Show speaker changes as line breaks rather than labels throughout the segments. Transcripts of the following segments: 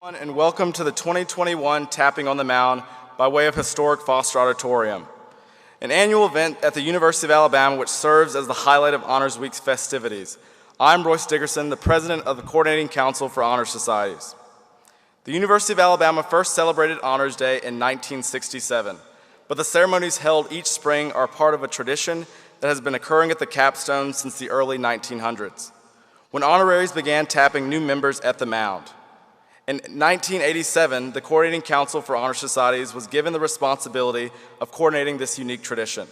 And welcome to the 2021 Tapping on the Mound by way of historic Foster Auditorium, an annual event at the University of Alabama which serves as the highlight of Honors Week's festivities. I'm Royce Dickerson, the president of the Coordinating Council for Honor Societies. The University of Alabama first celebrated Honors Day in 1967, but the ceremonies held each spring are part of a tradition that has been occurring at the capstone since the early 1900s, when honoraries began tapping new members at the Mound. In 1987, the Coordinating Council for Honor Societies was given the responsibility of coordinating this unique tradition.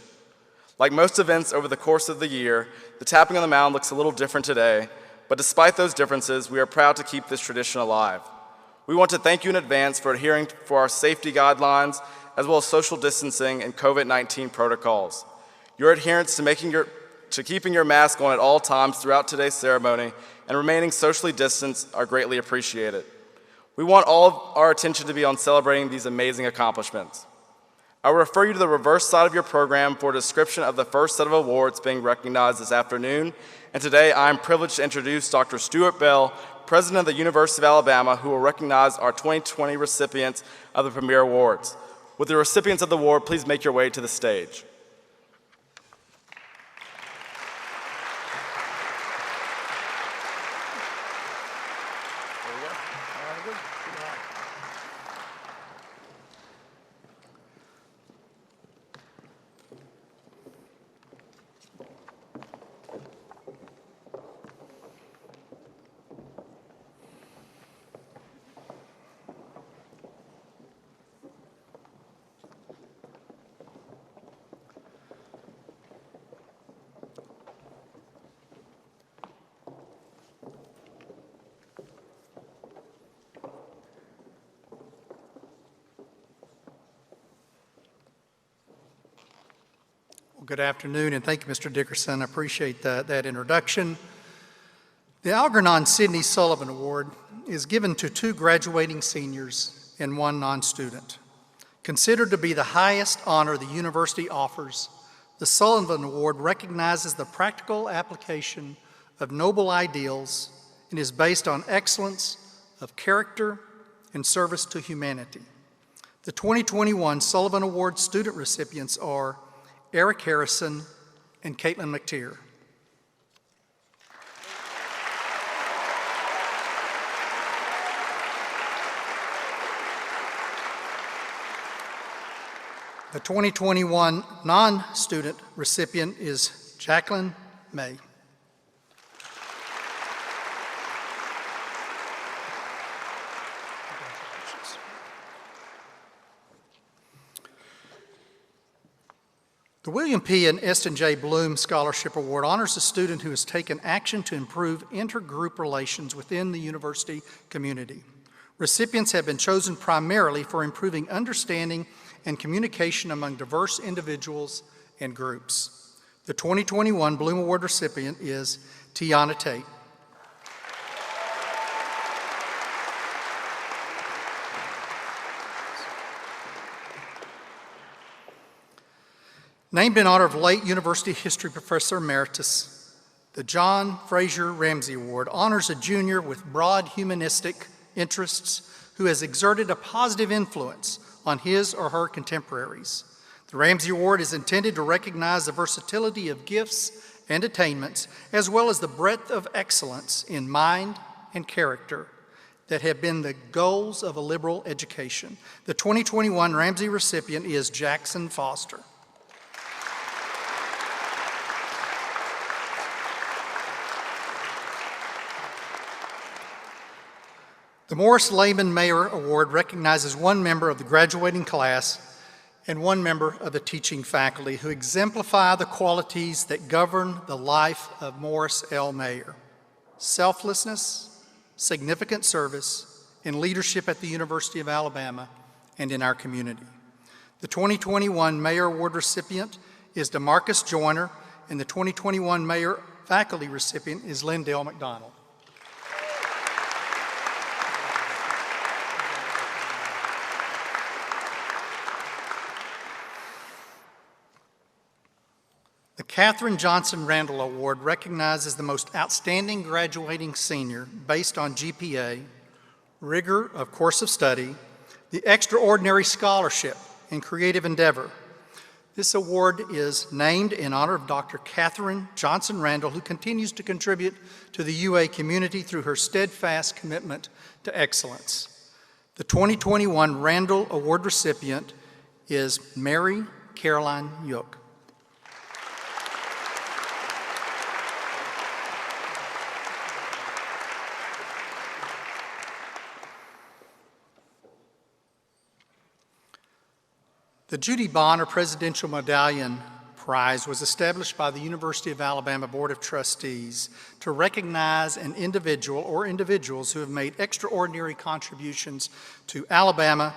Like most events over the course of the year, the Tapping on the Mound looks a little different today, but despite those differences, we are proud to keep this tradition alive. We want to thank you in advance for adhering to our safety guidelines, as well as social distancing and COVID-19 protocols. Your adherence to keeping your mask on at all times throughout today's ceremony and remaining socially distanced are greatly appreciated. We want all of our attention to be on celebrating these amazing accomplishments. I will refer you to the reverse side of your program for a description of the first set of awards being recognized this afternoon. And today I am privileged to introduce Dr. Stuart Bell, President of the University of Alabama, who will recognize our 2020 recipients of the Premier Awards. Would the recipients of the award please make your way to the stage?
Good afternoon, and thank you, Mr. Dickerson. I appreciate that introduction. The Algernon Sidney Sullivan Award is given to 2 graduating seniors and 1 non-student. Considered to be the highest honor the university offers, the Sullivan Award recognizes the practical application of noble ideals and is based on excellence of character and service to humanity. The 2021 Sullivan Award student recipients are Eric Harrison and Caitlin McTeer. The 2021 non-student recipient is Jacqueline May. The William P. and Eston J. Bloom Scholarship Award honors a student who has taken action to improve intergroup relations within the university community. Recipients have been chosen primarily for improving understanding and communication among diverse individuals and groups. The 2021 Bloom Award recipient is Tiana Tate. Named in honor of late University History Professor Emeritus, the John Fraser Ramsey Award honors a junior with broad humanistic interests who has exerted a positive influence on his or her contemporaries. The Ramsey Award is intended to recognize the versatility of gifts and attainments, as well as the breadth of excellence in mind and character that have been the goals of a liberal education. The 2021 Ramsey recipient is Jackson Foster. The Morris Lehman Mayer Award recognizes 1 member of the graduating class and 1 member of the teaching faculty who exemplify the qualities that govern the life of Morris L. Mayer: selflessness, significant service, and leadership at the University of Alabama and in our community. The 2021 Mayer Award recipient is DeMarcus Joyner, and the 2021 Mayer faculty recipient is Lindell McDonald. The Katherine Johnson Randall Award recognizes the most outstanding graduating senior based on GPA, rigor of course of study, the extraordinary scholarship and creative endeavor. This award is named in honor of Dr. Katherine Johnson Randall, who continues to contribute to the UA community through her steadfast commitment to excellence. The 2021 Randall Award recipient is Mary Caroline Yook. The Judy Bonner Presidential Medallion Prize was established by the University of Alabama Board of Trustees to recognize an individual or individuals who have made extraordinary contributions to Alabama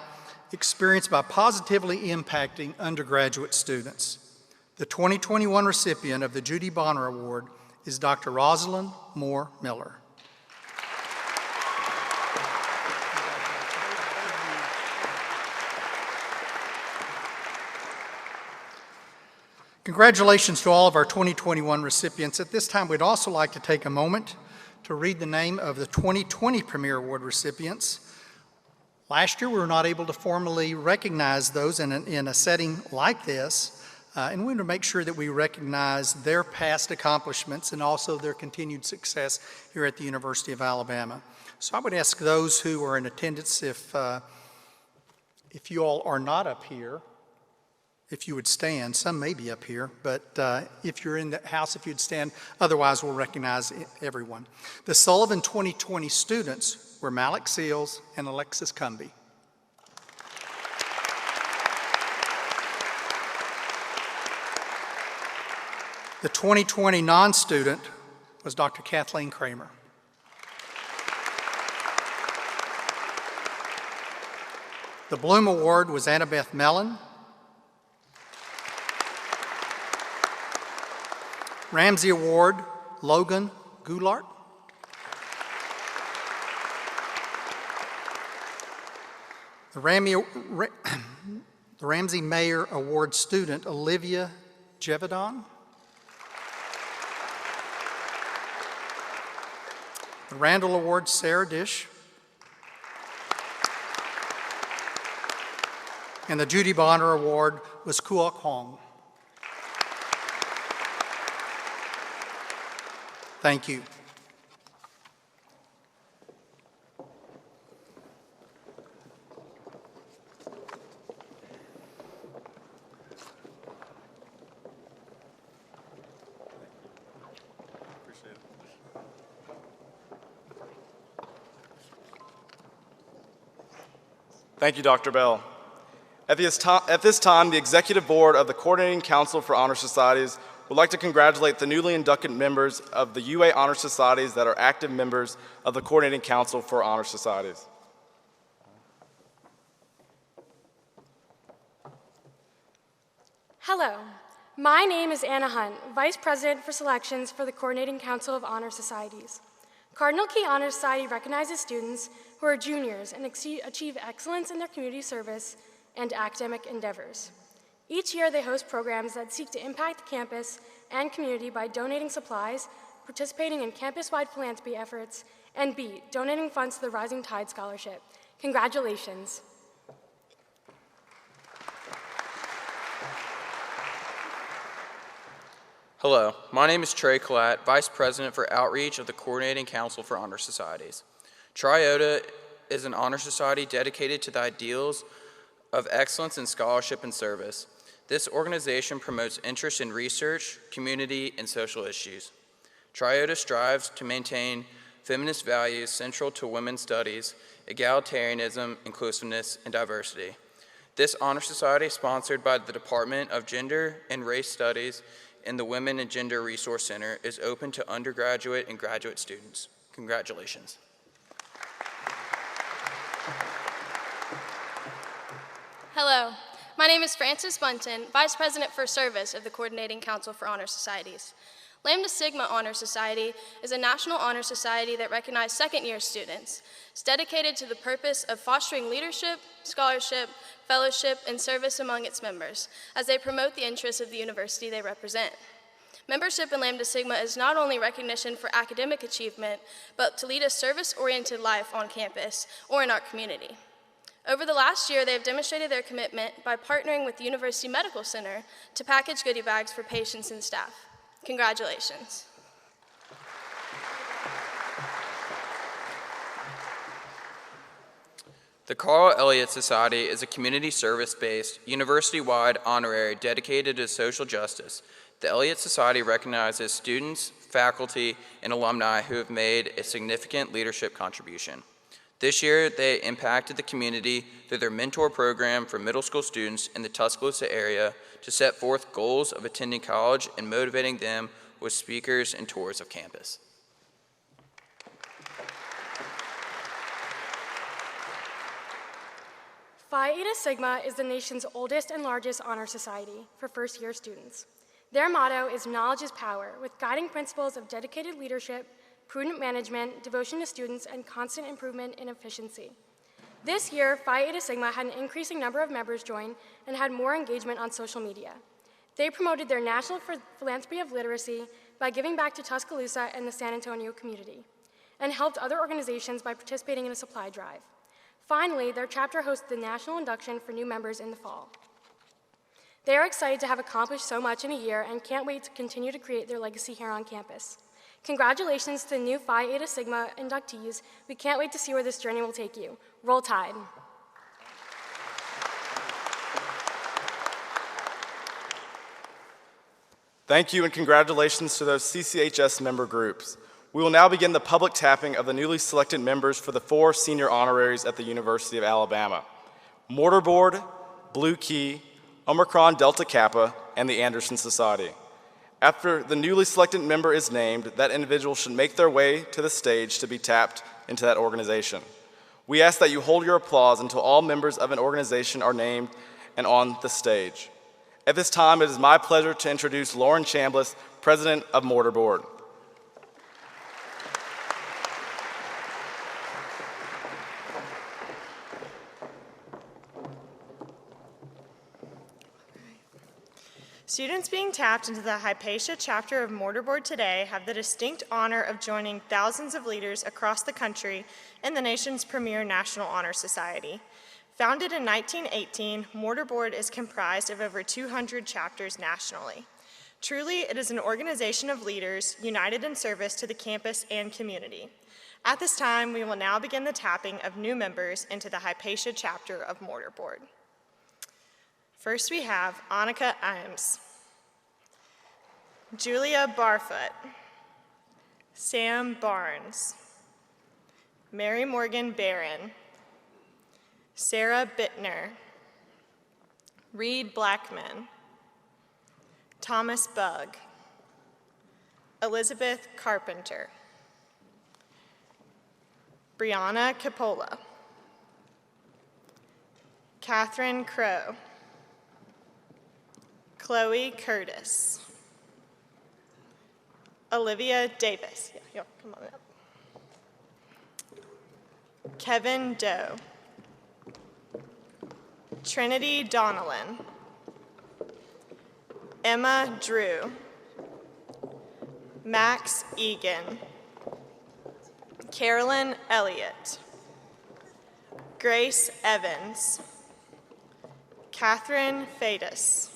experience by positively impacting undergraduate students. The 2021 recipient of the Judy Bonner Award is Dr. Rosalind Moore Miller. Congratulations to all of our 2021 recipients. At this time, we'd also like to take a moment to read the name of the 2020 Premier Award recipients. Last year, we were not able to formally recognize those in a setting like this, and we want to make sure that we recognize their past accomplishments and also their continued success here at the University of Alabama. So I would ask those who are in attendance, if you all are not up here, if you would stand. Some may be up here, but if you're in the house, if you'd stand, otherwise we'll recognize everyone. The Sullivan 2020 students were Malik Seals and Alexis Cumby. The 2020 non-student was Dr. Kathleen Kramer. The Bloom Award was Annabeth Mellon. Ramsey Award, Logan Goulart. The Ramsey Mayer Award student, Olivia Jevedon. The Randall Award, Sarah Dish. And the Judy Bonner Award was Kuok Hong. Thank you.
Appreciate it. Thank you, Dr. Bell. At this time, the Executive Board of the Coordinating Council for Honor Societies would like to congratulate the newly inducted members of the UA Honor Societies that are active members of the Coordinating Council for Honor Societies.
Hello, my name is Anna Hunt, Vice President for Selections for the Coordinating Council of Honor Societies. Cardinal Key Honor Society recognizes students who are juniors and achieve excellence in their community service and academic endeavors. Each year, they host programs that seek to impact the campus and community by donating supplies, participating in campus-wide philanthropy efforts, and B, donating funds to the Rising Tide Scholarship. Congratulations.
Hello, my name is Trey Collette, Vice President for Outreach of the Coordinating Council for Honor Societies. Triota is an honor society dedicated to the ideals of excellence in scholarship and service. This organization promotes interest in research, community, and social issues. Triota strives to maintain feminist values central to women's studies, egalitarianism, inclusiveness, and diversity. This honor society is sponsored by the Department of Gender and Race Studies, and the Women and Gender Resource Center is open to undergraduate and graduate students. Congratulations.
Hello, my name is Frances Bunton, Vice President for Service of the Coordinating Council for Honor Societies. Lambda Sigma Honor Society is a national honor society that recognizes second-year students. It's dedicated to the purpose of fostering leadership, scholarship, fellowship, and service among its members as they promote the interests of the university they represent. Membership in Lambda Sigma is not only recognition for academic achievement, but to lead a service-oriented life on campus or in our community. Over the last year, they have demonstrated their commitment by partnering with the University Medical Center to package goodie bags for patients and staff. Congratulations.
The Carl Elliott Society is a community service-based, university-wide honorary dedicated to social justice. The Elliott Society recognizes students, faculty, and alumni who have made a significant leadership contribution. This year, they impacted the community through their mentor program for middle school students in the Tuscaloosa area to set forth goals of attending college and motivating them with speakers and tours of campus.
Phi Eta Sigma is the nation's oldest and largest honor society for first-year students. Their motto is knowledge is power, with guiding principles of dedicated leadership, prudent management, devotion to students, and constant improvement in efficiency. This year, Phi Eta Sigma had an increasing number of members join and had more engagement on social media. They promoted their national philanthropy of literacy by giving back to Tuscaloosa and the San Antonio community, and helped other organizations by participating in a supply drive. Finally, their chapter hosted the national induction for new members in the fall. They are excited to have accomplished so much in a year and can't wait to continue to create their legacy here on campus. Congratulations to the new Phi Eta Sigma inductees. We can't wait to see where this journey will take you. Roll Tide.
Thank you and congratulations to those CCHS member groups. We will now begin the public tapping of the newly selected members for the 4 senior honoraries at the University of Alabama: Mortar Board, Blue Key, Omicron Delta Kappa, and the Anderson Society. After the newly selected member is named, that individual should make their way to the stage to be tapped into that organization. We ask that you hold your applause until all members of an organization are named and on the stage. At this time, it is my pleasure to introduce Lauren Chambliss, President of Mortar Board.
Students being tapped into the Hypatia chapter of Mortar Board today have the distinct honor of joining thousands of leaders across the country in the nation's premier National Honor Society. Founded in 1918, Mortar Board is comprised of over 200 chapters nationally. Truly, it is an organization of leaders united in service to the campus and community. At this time, we will now begin the tapping of new members into the Hypatia chapter of Mortar Board. First, we have Annika Imes, Julia Barfoot, Sam Barnes, Mary Morgan Barron, Sarah Bittner, Reed Blackman, Thomas Bugg, Elizabeth Carpenter, Brianna Capola, Catherine Crow, Chloe Curtis, Olivia Davis, come on up, Kevin Doe, Trinity Donnellan, Emma Drew, Max Egan, Carolyn Elliott, Grace Evans, Catherine Fadis,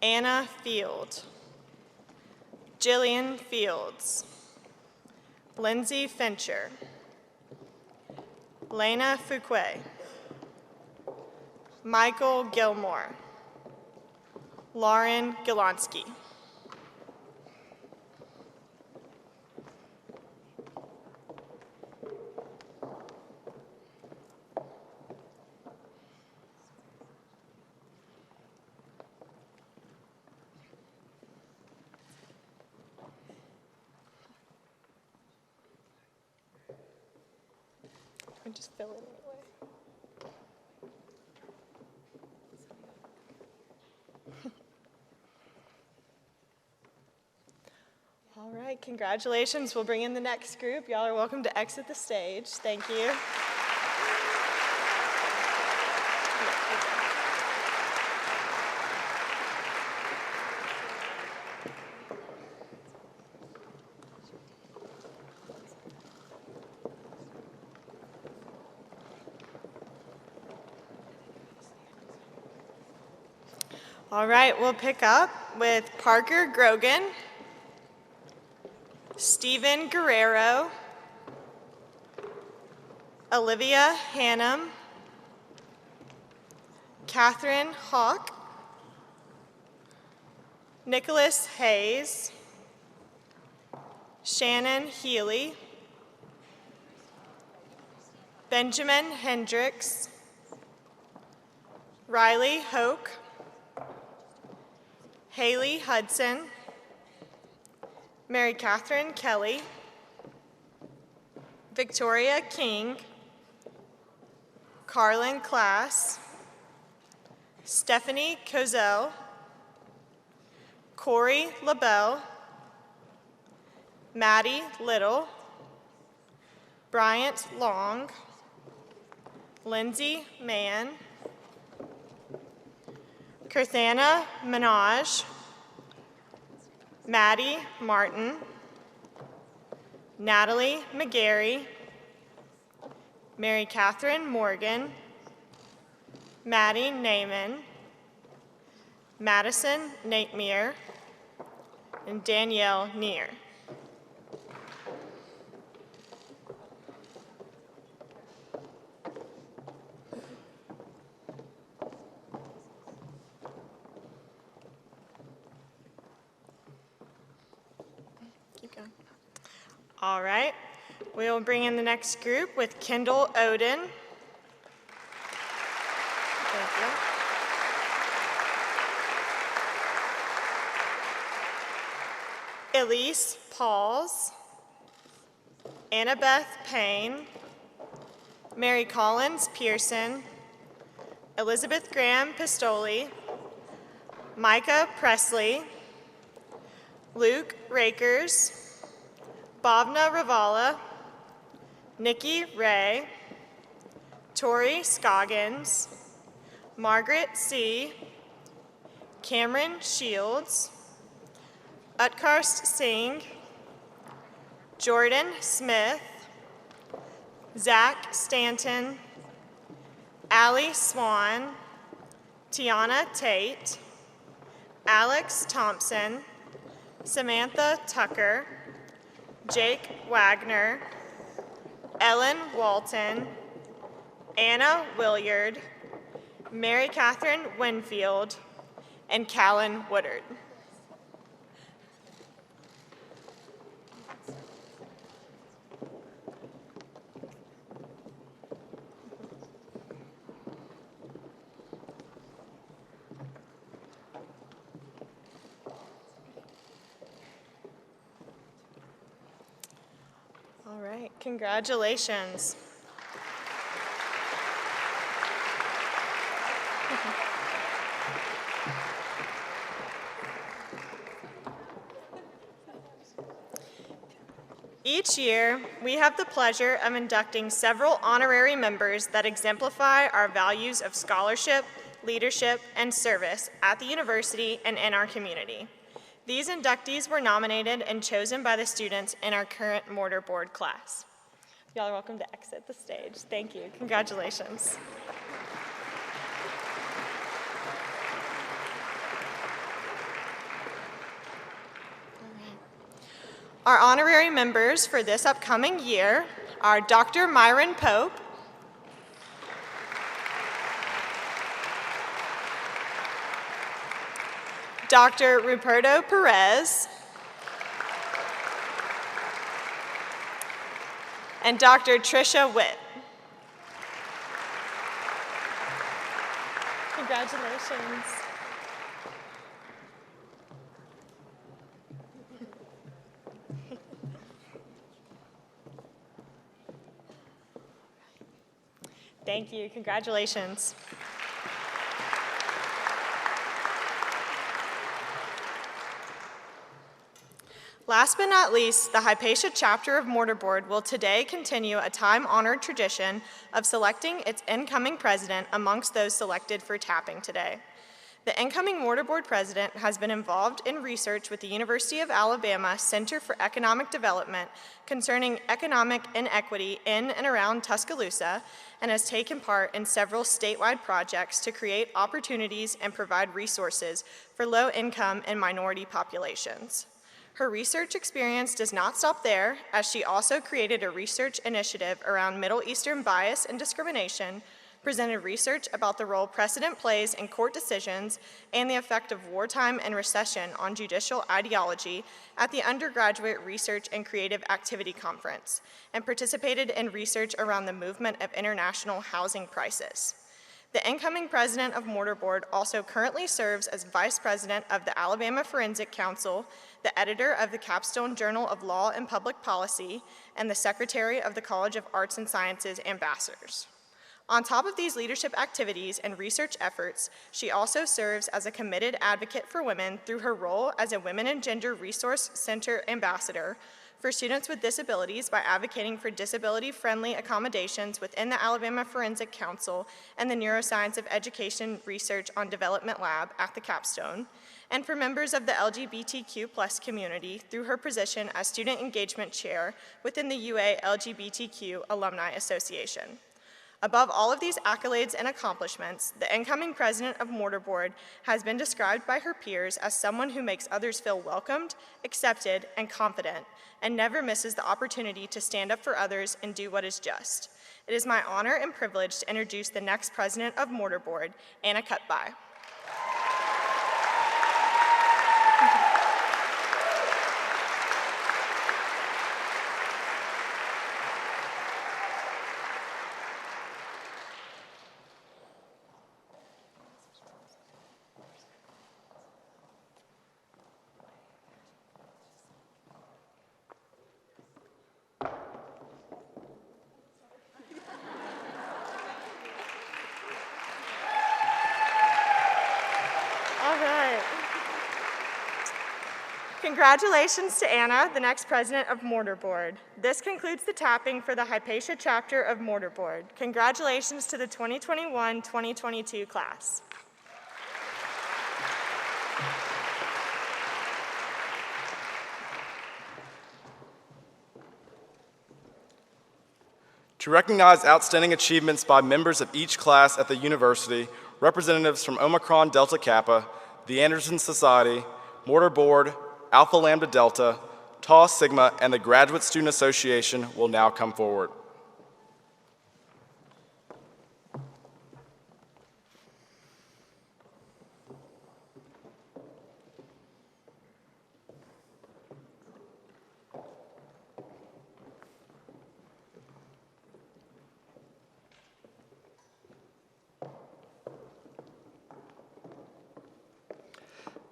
Anna Field, Jillian Fields, Lindsay Fincher, Lena Fuquay, Michael Gilmore, Lauren Gilonsky. And just fill in anyway. All right, congratulations. We'll bring in the next group. Y'all are welcome to exit the stage. Thank you. All right, we'll pick up with Parker Grogan, Stephen Guerrero, Olivia Hannum, Catherine Hawk, Nicholas Hayes, Shannon Healy, Benjamin Hendricks, Riley Hoke, Haley Hudson, Mary Catherine Kelly, Victoria King, Carlin Class, Stephanie Kozel, Corey LaBelle, Maddie Little, Bryant Long, Lindsay Mann, Kirthana Minaj, Maddie Martin, Natalie McGarry, Mary Catherine Morgan, Maddie Naiman, Madison Napier, and Danielle Neer. Keep going. All right, we will bring in the next group with Kendall Oden. Thank you. Elise Pauls, Annabeth Payne, Mary Collins Pearson, Elizabeth Graham Pistoli, Micah Presley, Luke Rakers, Bhavna Ravala, Nikki Ray, Tori Scoggins, Margaret C., Cameron Shields, Utkarst Singh, Jordan Smith, Zach Stanton, Allie Swan, Tiana Tate, Alex Thompson, Samantha Tucker, Jake Wagner, Ellen Walton, Anna Williard, Mary Catherine Winfield, and Callan Woodard. All right, congratulations. Each year, we have the pleasure of inducting several honorary members that exemplify our values of scholarship, leadership, and service at the university and in our community. These inductees were nominated and chosen by the students in our current Mortar Board class. Y'all are welcome to exit the stage. Thank you. Congratulations. Our honorary members for this upcoming year are Dr. Myron Pope, Dr. Ruperto Perez, and Dr. Tricia Witt. Congratulations. Thank you. Congratulations. Last but not least, the Hypatia chapter of Mortar Board will today continue a time-honored tradition of selecting its incoming president amongst those selected for tapping today. The incoming Mortar Board president has been involved in research with the University of Alabama Center for Economic Development concerning economic inequity in and around Tuscaloosa and has taken part in several statewide projects to create opportunities and provide resources for low-income and minority populations. Her research experience does not stop there, as she also created a research initiative around Middle Eastern bias and discrimination, presented research about the role precedent plays in court decisions and the effect of wartime and recession on judicial ideology at the Undergraduate Research and Creative Activity Conference, and participated in research around the movement of international housing prices. The incoming president of Mortar Board also currently serves as vice president of the Alabama Forensic Council, the editor of the Capstone Journal of Law and Public Policy, and the secretary of the College of Arts and Sciences Ambassadors. On top of these leadership activities and research efforts, she also serves as a committed advocate for women through her role as a Women and Gender Resource Center ambassador for students with disabilities by advocating for disability-friendly accommodations within the Alabama Forensic Council and the Neuroscience of Education Research on Development Lab at the Capstone, and for members of the LGBTQ+ community through her position as Student Engagement Chair within the UA LGBTQ Alumni Association. Above all of these accolades and accomplishments, the incoming president of Mortar Board has been described by her peers as someone who makes others feel welcomed, accepted, and confident, and never misses the opportunity to stand up for others and do what is just. It is my honor and privilege to introduce the next president of Mortar Board, Anna Cutby. Congratulations to Anna, the next president of Mortar Board. This concludes the tapping for the Hypatia chapter of Mortar Board. Congratulations to the 2021-2022 class.
To recognize outstanding achievements by members of each class at the university, representatives from Omicron Delta Kappa, the Anderson Society, Mortar Board, Alpha Lambda Delta, Tau Sigma, and the Graduate Student Association will now come forward.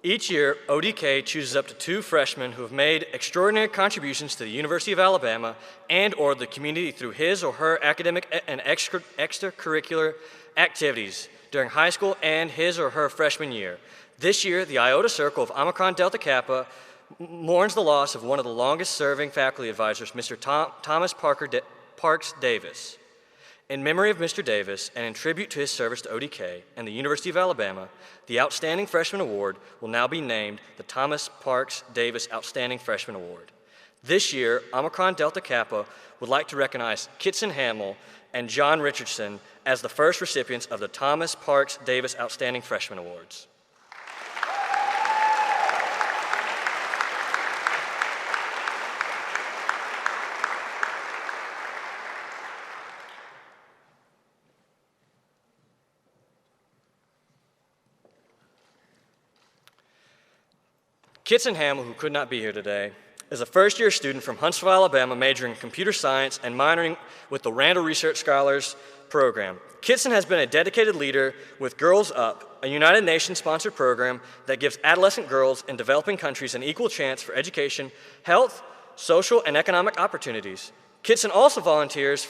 Each year, ODK chooses up to 2 freshmen who have made extraordinary contributions to the University of Alabama and or the community through his or her academic and extracurricular activities during high school and his or her freshman year. This year, the Iota Circle of Omicron Delta Kappa mourns the loss of one of the longest-serving faculty advisors, Mr. Thomas Parks Davis. In memory of Mr. Davis and in tribute to his service to ODK and the University of Alabama, the Outstanding Freshman Award will now be named the Thomas Parks Davis Outstanding Freshman Award. This year, Omicron Delta Kappa would like to recognize Kitson Hamill and John Richardson as the first recipients of the Thomas Parks Davis Outstanding Freshman Awards. Kitson Hamill, who could not be here today, is a first-year student from Huntsville, Alabama, majoring in computer science and minoring with the Randall Research Scholars Program. Kitson has been a dedicated leader with Girls Up, a United Nations-sponsored program that gives adolescent girls in developing countries an equal chance for education, health, social, and economic opportunities. Kitson also volunteers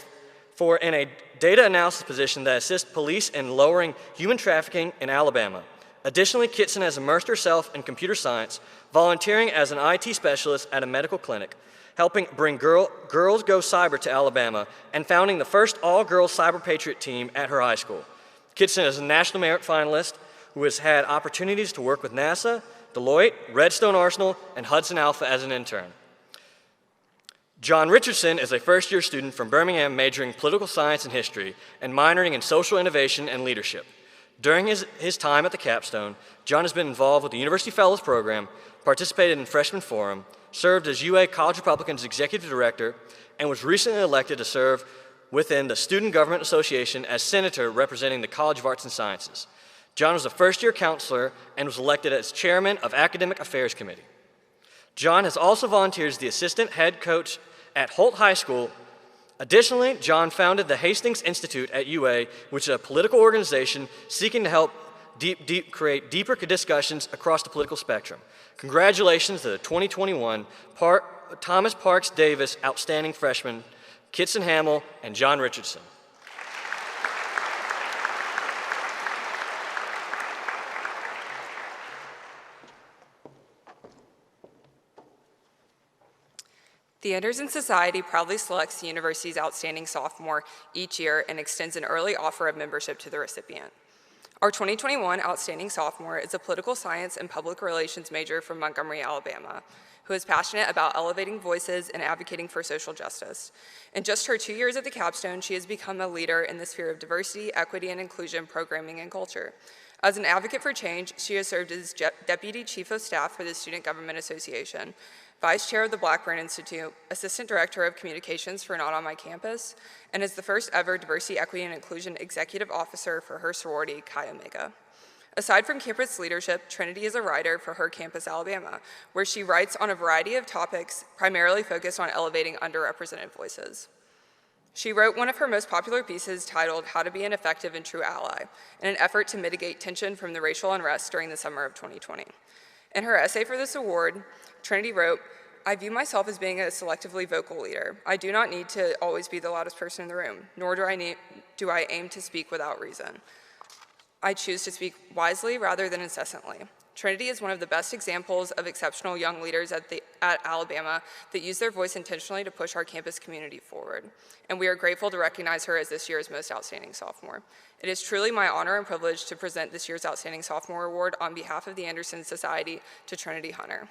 in a data analysis position that assists police in lowering human trafficking in Alabama. Additionally, Kitson has immersed herself in computer science, volunteering as an IT specialist at a medical clinic, helping bring Girls Go Cyber to Alabama, and founding the first all-girls Cyber Patriot team at her high school. Kitson is a National Merit finalist, who has had opportunities to work with NASA, Deloitte, Redstone Arsenal, and Hudson Alpha as an intern. John Richardson is a first-year student from Birmingham majoring in political science and history and minoring in social innovation and leadership. During his time at the capstone, John has been involved with the University Fellows Program, participated in Freshman Forum, served as UA College Republicans Executive Director, and was recently elected to serve within the Student Government Association as Senator representing the College of Arts and Sciences. John was a first-year counselor and was elected as Chairman of Academic Affairs Committee. John has also volunteered as the Assistant Head Coach at Holt High School. Additionally, John founded the Hastings Institute at UA, which is a political organization seeking to help create deeper discussions across the political spectrum. Congratulations to the 2021 Thomas Parks Davis Outstanding Freshman, Kitson Hamill, and John Richardson.
The Anderson Society proudly selects the university's outstanding sophomore each year and extends an early offer of membership to the recipient. Our 2021 outstanding sophomore is a political science and public relations major from Montgomery, Alabama, who is passionate about elevating voices and advocating for social justice. In just her 2 years at the capstone, she has become a leader in the sphere of diversity, equity, and inclusion programming and culture. As an advocate for change, she has served as Deputy Chief of Staff for the Student Government Association, Vice Chair of the Blackburn Institute, Assistant Director of Communications for Not on My Campus, and is the first ever Diversity, Equity, and Inclusion Executive Officer for her sorority, Chi Omega. Aside from campus leadership, Trinity is a writer for Her Campus, Alabama, where she writes on a variety of topics, primarily focused on elevating underrepresented voices. She wrote one of her most popular pieces titled How to Be an Effective and True Ally, in an effort to mitigate tension from the racial unrest during the summer of 2020. In her essay for this award, Trinity wrote, "I view myself as being a selectively vocal leader. I do not need to always be the loudest person in the room, nor do I aim to speak without reason. I choose to speak wisely rather than incessantly." Trinity is one of the best examples of exceptional young leaders at Alabama that use their voice intentionally to push our campus community forward, and we are grateful to recognize her as this year's most outstanding sophomore. It is truly my honor and privilege to present this year's Outstanding Sophomore Award on behalf of the Anderson Society to Trinity Hunter.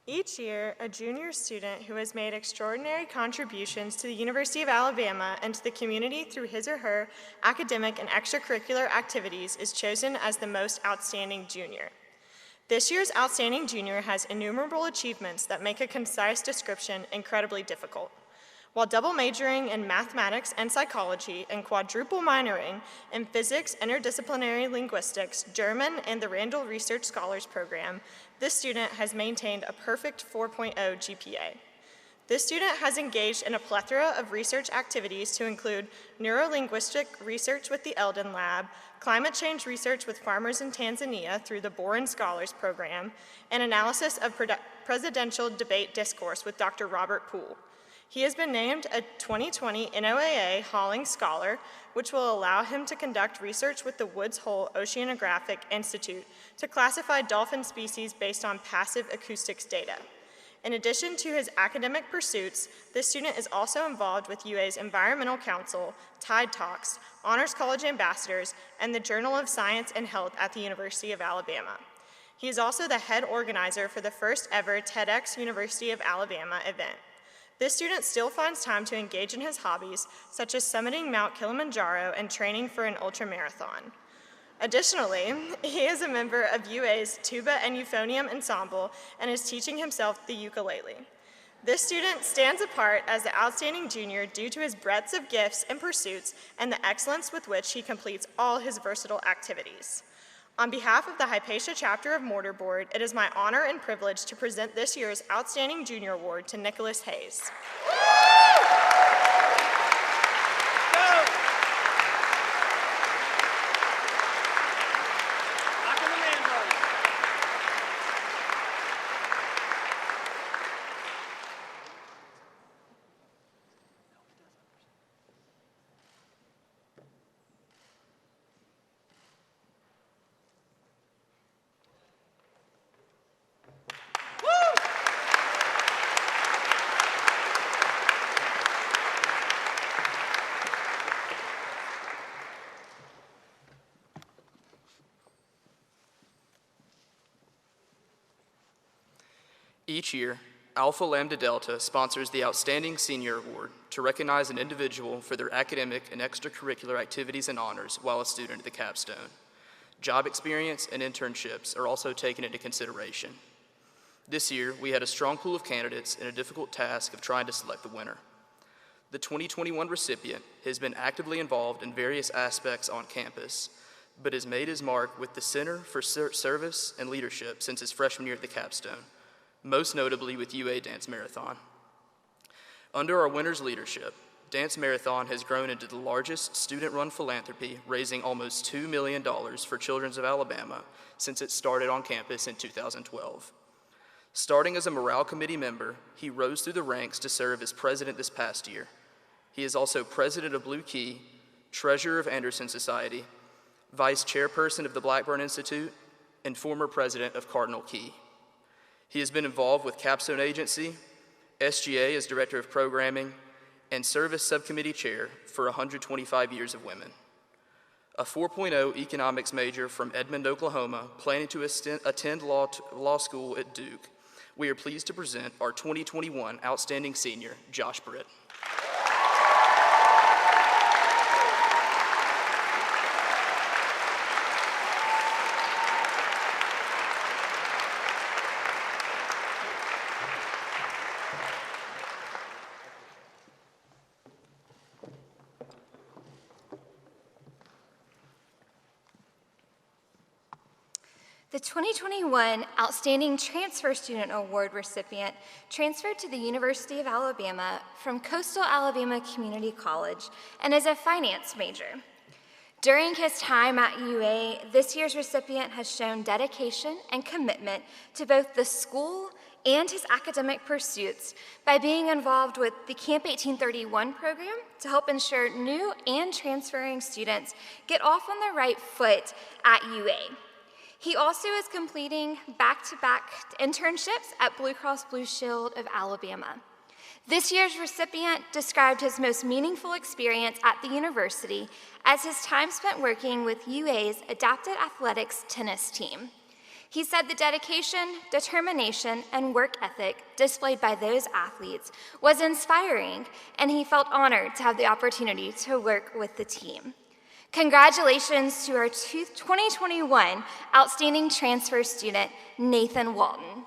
Each year, a junior student who has made extraordinary contributions to the University of Alabama and to the community through his or her academic and extracurricular activities is chosen as the most outstanding junior. This year's outstanding junior has innumerable achievements that make a concise description incredibly difficult. While double majoring in mathematics and psychology and quadruple minoring in physics, interdisciplinary linguistics, German, and the Randall Research Scholars Program, this student has maintained a perfect 4.0 GPA. This student has engaged in a plethora of research activities to include neurolinguistic research with the Eldon Lab, climate change research with farmers in Tanzania through the Boren Scholars Program, and analysis of presidential debate discourse with Dr. Robert Poole. He has been named a 2020 NOAA Halling Scholar, which will allow him to conduct research with the Woods Hole Oceanographic Institute to classify dolphin species based on passive acoustics data. In addition to his academic pursuits, this student is also involved with UA's Environmental Council, Tide Talks, Honors College Ambassadors, and the Journal of Science and Health at the University of Alabama. He is also the head organizer for the first ever TEDx University of Alabama event. This student still finds time to engage in his hobbies, such as summiting Mount Kilimanjaro and training for an ultramarathon. Additionally, he is a member of UA's Tuba and Euphonium Ensemble and is teaching himself the ukulele. This student stands apart as the outstanding junior due to his breadth of gifts and pursuits and the excellence with which he completes all his versatile activities. On behalf of the Hypatia chapter of Mortar Board, it is my honor and privilege to present this year's Outstanding Junior Award to Nicholas Hayes.
Each year, Alpha Lambda Delta sponsors the Outstanding Senior Award to recognize an individual for their academic and extracurricular activities and honors while a student at the capstone. Job experience and internships are also taken into consideration. This year, we had a strong pool of candidates and a difficult task of trying to select the winner. The 2021 recipient has been actively involved in various aspects on campus, but has made his mark with the Center for Service and Leadership since his freshman year at the capstone, most notably with UA Dance Marathon. Under our winner's leadership, Dance Marathon has grown into the largest student-run philanthropy, raising almost $2 million for Children of Alabama since it started on campus in 2012. Starting as a morale committee member, he rose through the ranks to serve as president this past year. He is also president of Blue Key, treasurer of Anderson Society, vice chairperson of the Blackburn Institute, and former president of Cardinal Key. He has been involved with Capstone Agency, SGA as Director of Programming, and Service Subcommittee Chair for 125 Years of Women. A 4.0 economics major from Edmond, Oklahoma, planning to attend law school at Duke, we are pleased to present our 2021 Outstanding Senior, Josh Britt.
The 2021 Outstanding Transfer Student Award recipient transferred to the University of Alabama from Coastal Alabama Community College and is a finance major. During his time at UA, this year's recipient has shown dedication and commitment to both the school and his academic pursuits by being involved with the Camp 1831 program to help ensure new and transferring students get off on the right foot at UA. He also is completing back-to-back internships at Blue Cross Blue Shield of Alabama. This year's recipient described his most meaningful experience at the university as his time spent working with UA's Adapted Athletics tennis team. He said the dedication, determination, and work ethic displayed by those athletes was inspiring, and he felt honored to have the opportunity to work with the team. Congratulations to our 2021 Outstanding Transfer student, Nathan Walton.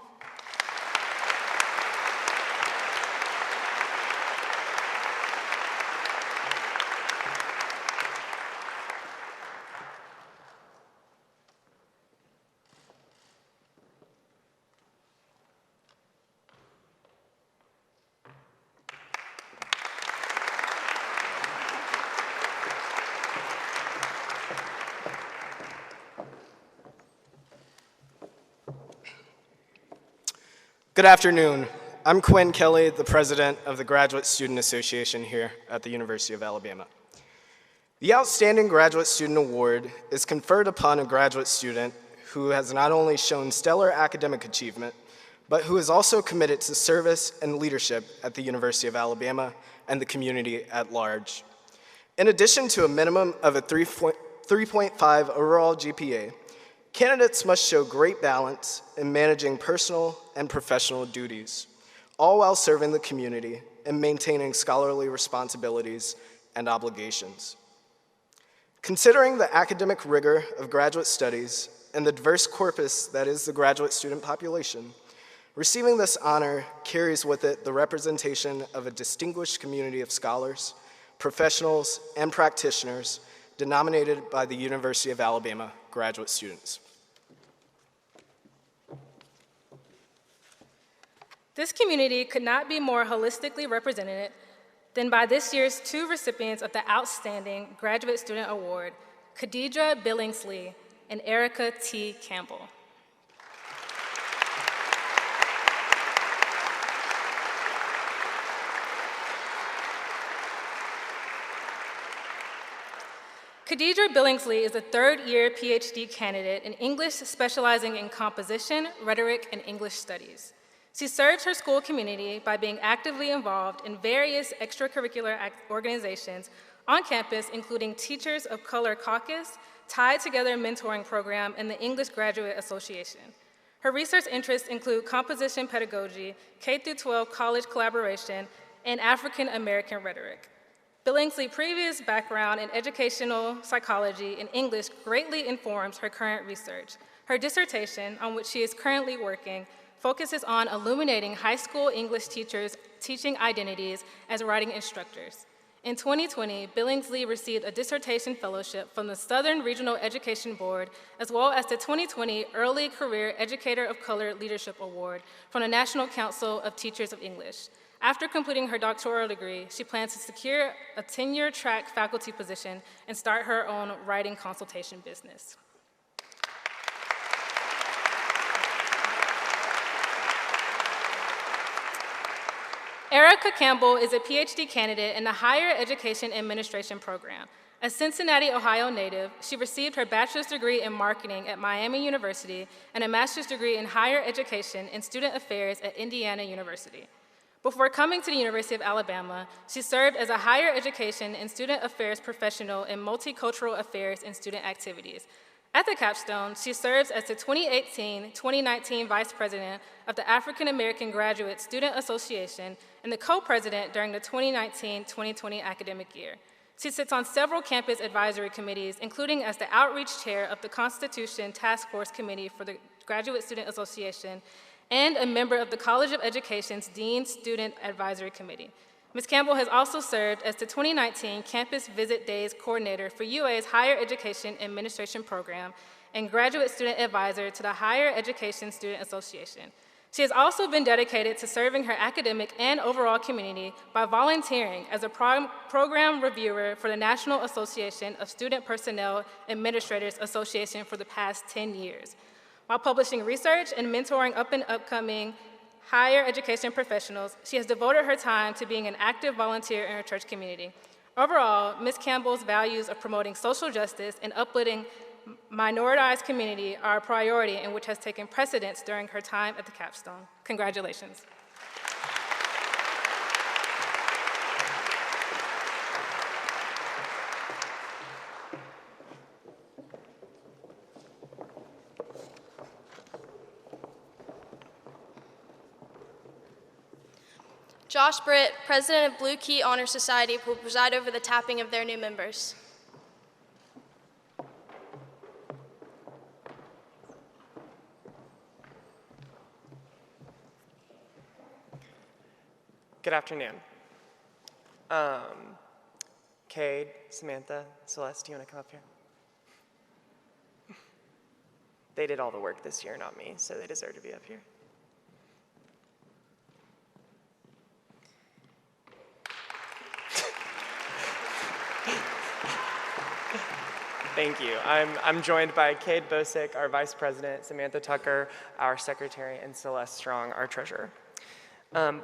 Good afternoon. I'm Quinn Kelly, the president of the Graduate Student Association here at the University of Alabama. The Outstanding Graduate Student Award is conferred upon a graduate student who has not only shown stellar academic achievement, but who is also committed to service and leadership at the University of Alabama and the community at large. In addition to a minimum of a 3.5 overall GPA, candidates must show great balance in managing personal and professional duties, all while serving the community and maintaining scholarly responsibilities and obligations. Considering the academic rigor of graduate studies and the diverse corpus that is the graduate student population, receiving this honor carries with it the representation of a distinguished community of scholars, professionals, and practitioners denominated by the University of Alabama graduate students.
This community could not be more holistically represented than by this year's two recipients of the Outstanding Graduate Student Award, Khadidra Billingsley and Erica T. Campbell. Khadidra Billingsley is a third-year PhD candidate in English specializing in composition, rhetoric, and English studies. She serves her school community by being actively involved in various extracurricular organizations on campus, including Teachers of Color Caucus, Tied Together Mentoring Program, and the English Graduate Association. Her research interests include composition pedagogy, K-12 college collaboration, and African American rhetoric. Billingsley's previous background in educational psychology and English greatly informs her current research. Her dissertation, on which she is currently working, focuses on illuminating high school English teachers' teaching identities as writing instructors. In 2020, Billingsley received a dissertation fellowship from the Southern Regional Education Board, as well as the 2020 Early Career Educator of Color Leadership Award from the National Council of Teachers of English. After completing her doctoral degree, she plans to secure a tenure-track faculty position and start her own writing consultation business. Erica Campbell is a PhD candidate in the Higher Education Administration program. A Cincinnati, Ohio native, she received her bachelor's degree in marketing at Miami University and a master's degree in higher education and student affairs at Indiana University. Before coming to the University of Alabama, she served as a higher education and student affairs professional in multicultural affairs and student activities. At the capstone, she serves as the 2018-2019 Vice President of the African American Graduate Student Association and the co-president during the 2019-2020 academic year. She sits on several campus advisory committees, including as the outreach chair of the Constitution Task Force Committee for the Graduate Student Association and a member of the College of Education's Dean Student Advisory Committee. Ms. Campbell has also served as the 2019 Campus Visit Days Coordinator for UA's Higher Education Administration Program and Graduate Student Advisor to the Higher Education Student Association. She has also been dedicated to serving her academic and overall community by volunteering as a program reviewer for the National Association of Student Personnel Administrators Association for the past 10 years. While publishing research and mentoring up and upcoming higher education professionals, she has devoted her time to being an active volunteer in her church community. Overall, Ms. Campbell's values of promoting social justice and uplifting minoritized community are a priority and which has taken precedence during her time at the capstone. Congratulations.
Josh Britt, President of Blue Key Honor Society, will preside over the tapping of their new members.
Good afternoon. Cade, Samantha, Celeste, do you want to come up here? They did all the work this year, not me, so they deserve to be up here. Thank you. I'm joined by Cade Bosick, our Vice President, Samantha Tucker, our Secretary, and Celeste Strong, our Treasurer.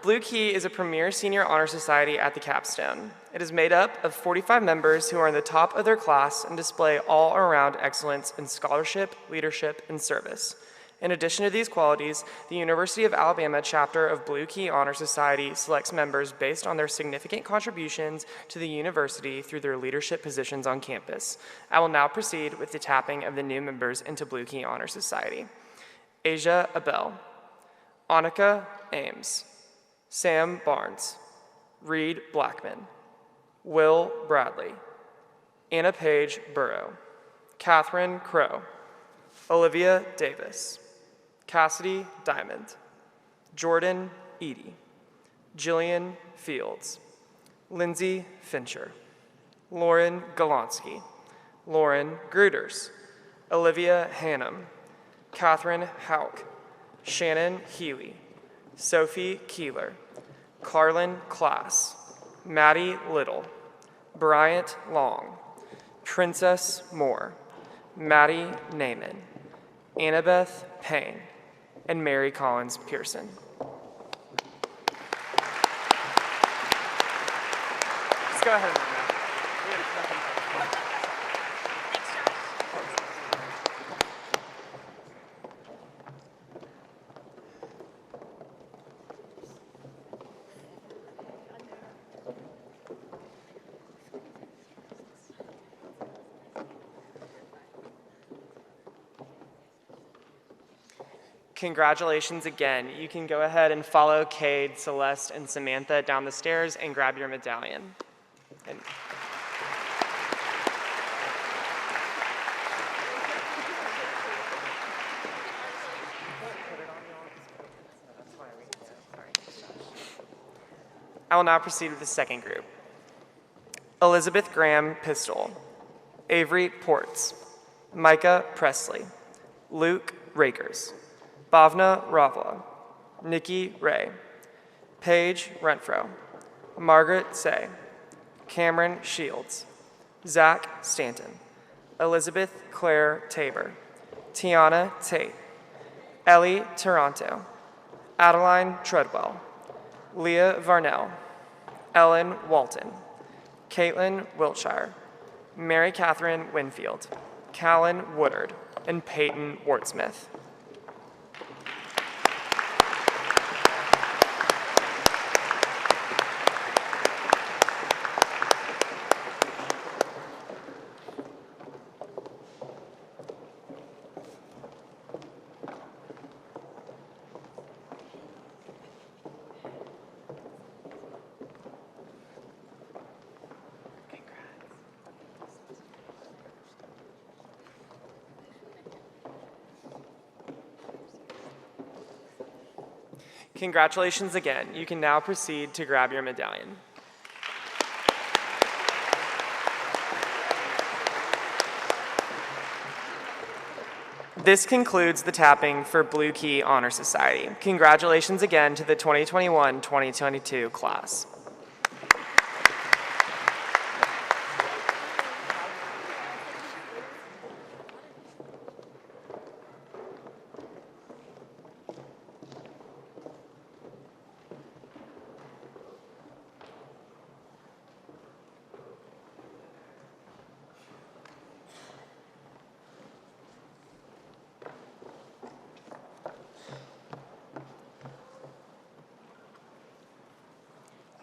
Blue Key is a premier senior honor society at the capstone. It is made up of 45 members who are in the top of their class and display all-around excellence in scholarship, leadership, and service. In addition to these qualities, the University of Alabama chapter of Blue Key Honor Society selects members based on their significant contributions to the university through their leadership positions on campus. I will now proceed with the tapping of the new members into Blue Key Honor Society. Asia Abel, Annika Ames, Sam Barnes, Reed Blackman, Will Bradley, Anna Paige Burrow, Catherine Crow, Olivia Davis, Cassidy Diamond, Jordan Eady, Jillian Fields, Lindsay Fincher, Lauren Golonsky, Lauren Gruters, Olivia Hannum, Catherine Hauk, Shannon Healy, Sophie Keeler, Carlin Klass, Maddie Little, Bryant Long, Princess Moore, Maddie Naiman, Annabeth Payne, and Mary Collins Pearson. Let's go ahead. Congratulations again. You can go ahead and follow Cade, Celeste, and Samantha down the stairs and grab your medallion. And I will now proceed with the second group. Elizabeth Graham Pistol, Avery Ports, Micah Presley, Luke Rakers, Bhavna Ravla, Nikki Ray, Paige Renfro, Margaret Say, Cameron Shields, Zach Stanton, Elizabeth Claire Tabor, Tiana Tate, Ellie Taranto, Adeline Treadwell, Leah Varnell, Ellen Walton, Caitlin Wiltshire, Mary Catherine Winfield, Callan Woodard, and Peyton Wartsmith. Congratulations again. You can now proceed to grab your medallion. This concludes the tapping for Blue Key Honor Society. Congratulations again to the 2021-2022 class.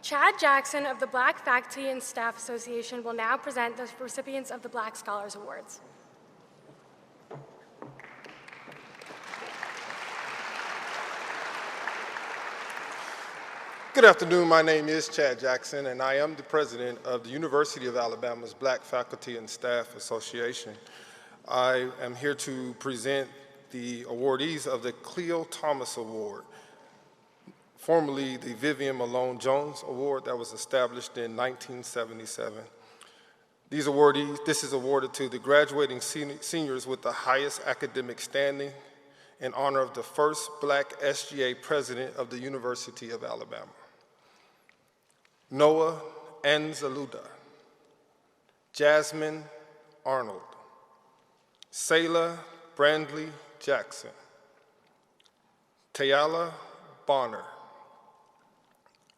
Chad Jackson of the Black Faculty and Staff Association will now present the recipients of the Black Scholars Awards.
Good afternoon, my name is Chad Jackson and I am the president of the University of Alabama's Black Faculty and Staff Association. I am here to present the awardees of the Cleo Thomas Award, formerly the Vivian Malone Jones Award that was established in 1977. This is awarded to the graduating seniors with the highest academic standing in honor of the first Black SGA president of the University of Alabama. Noah Anzaluda, Jasmine Arnold, Sayla Brandley Jackson, Tayala Bonner,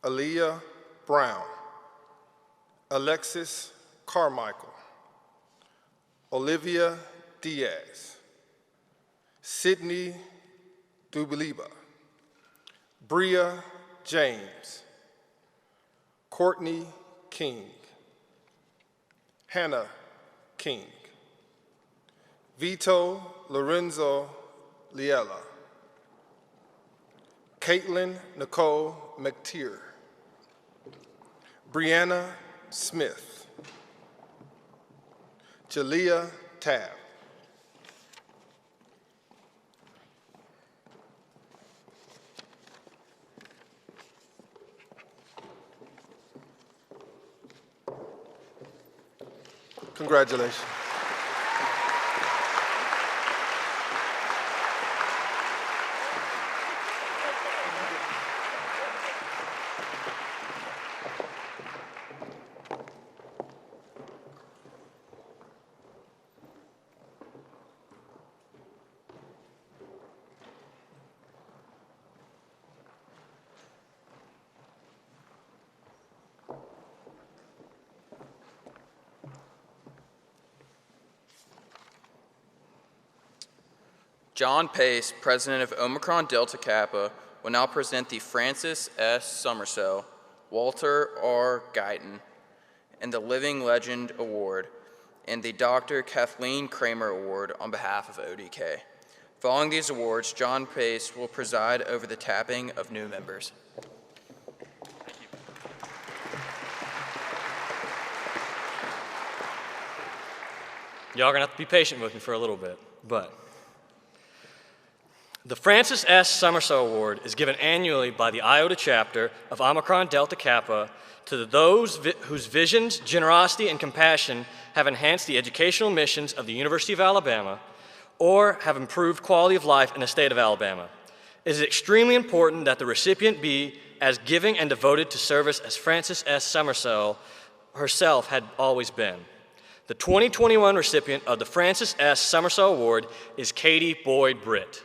Aaliyah Brown, Alexis Carmichael, Olivia Diaz, Sydney Dubiliba, Bria James, Courtney King, Hannah King, Vito Lorenzo Liella, Caitlin Nicole McTeer, Brianna Smith, Jalea Tab, congratulations.
John Pace, president of Omicron Delta Kappa, will now present the Francis S. Summersell, Walter R. Guyton, and the Living Legend Award, and the Dr. Kathleen Kramer Award on behalf of ODK. Following these awards, John Pace will preside over the tapping of new members.
Y'all are gonna have to be patient with me for a little bit, but the Francis S. Summersell Award is given annually by the Iota chapter of Omicron Delta Kappa to those whose visions, generosity, and compassion have enhanced the educational missions of the University of Alabama or have improved quality of life in the state of Alabama. It is extremely important that the recipient be as giving and devoted to service as Francis S. Summersell herself had always been. The 2021 recipient of the Francis S. Summersell Award is Katie Boyd Britt.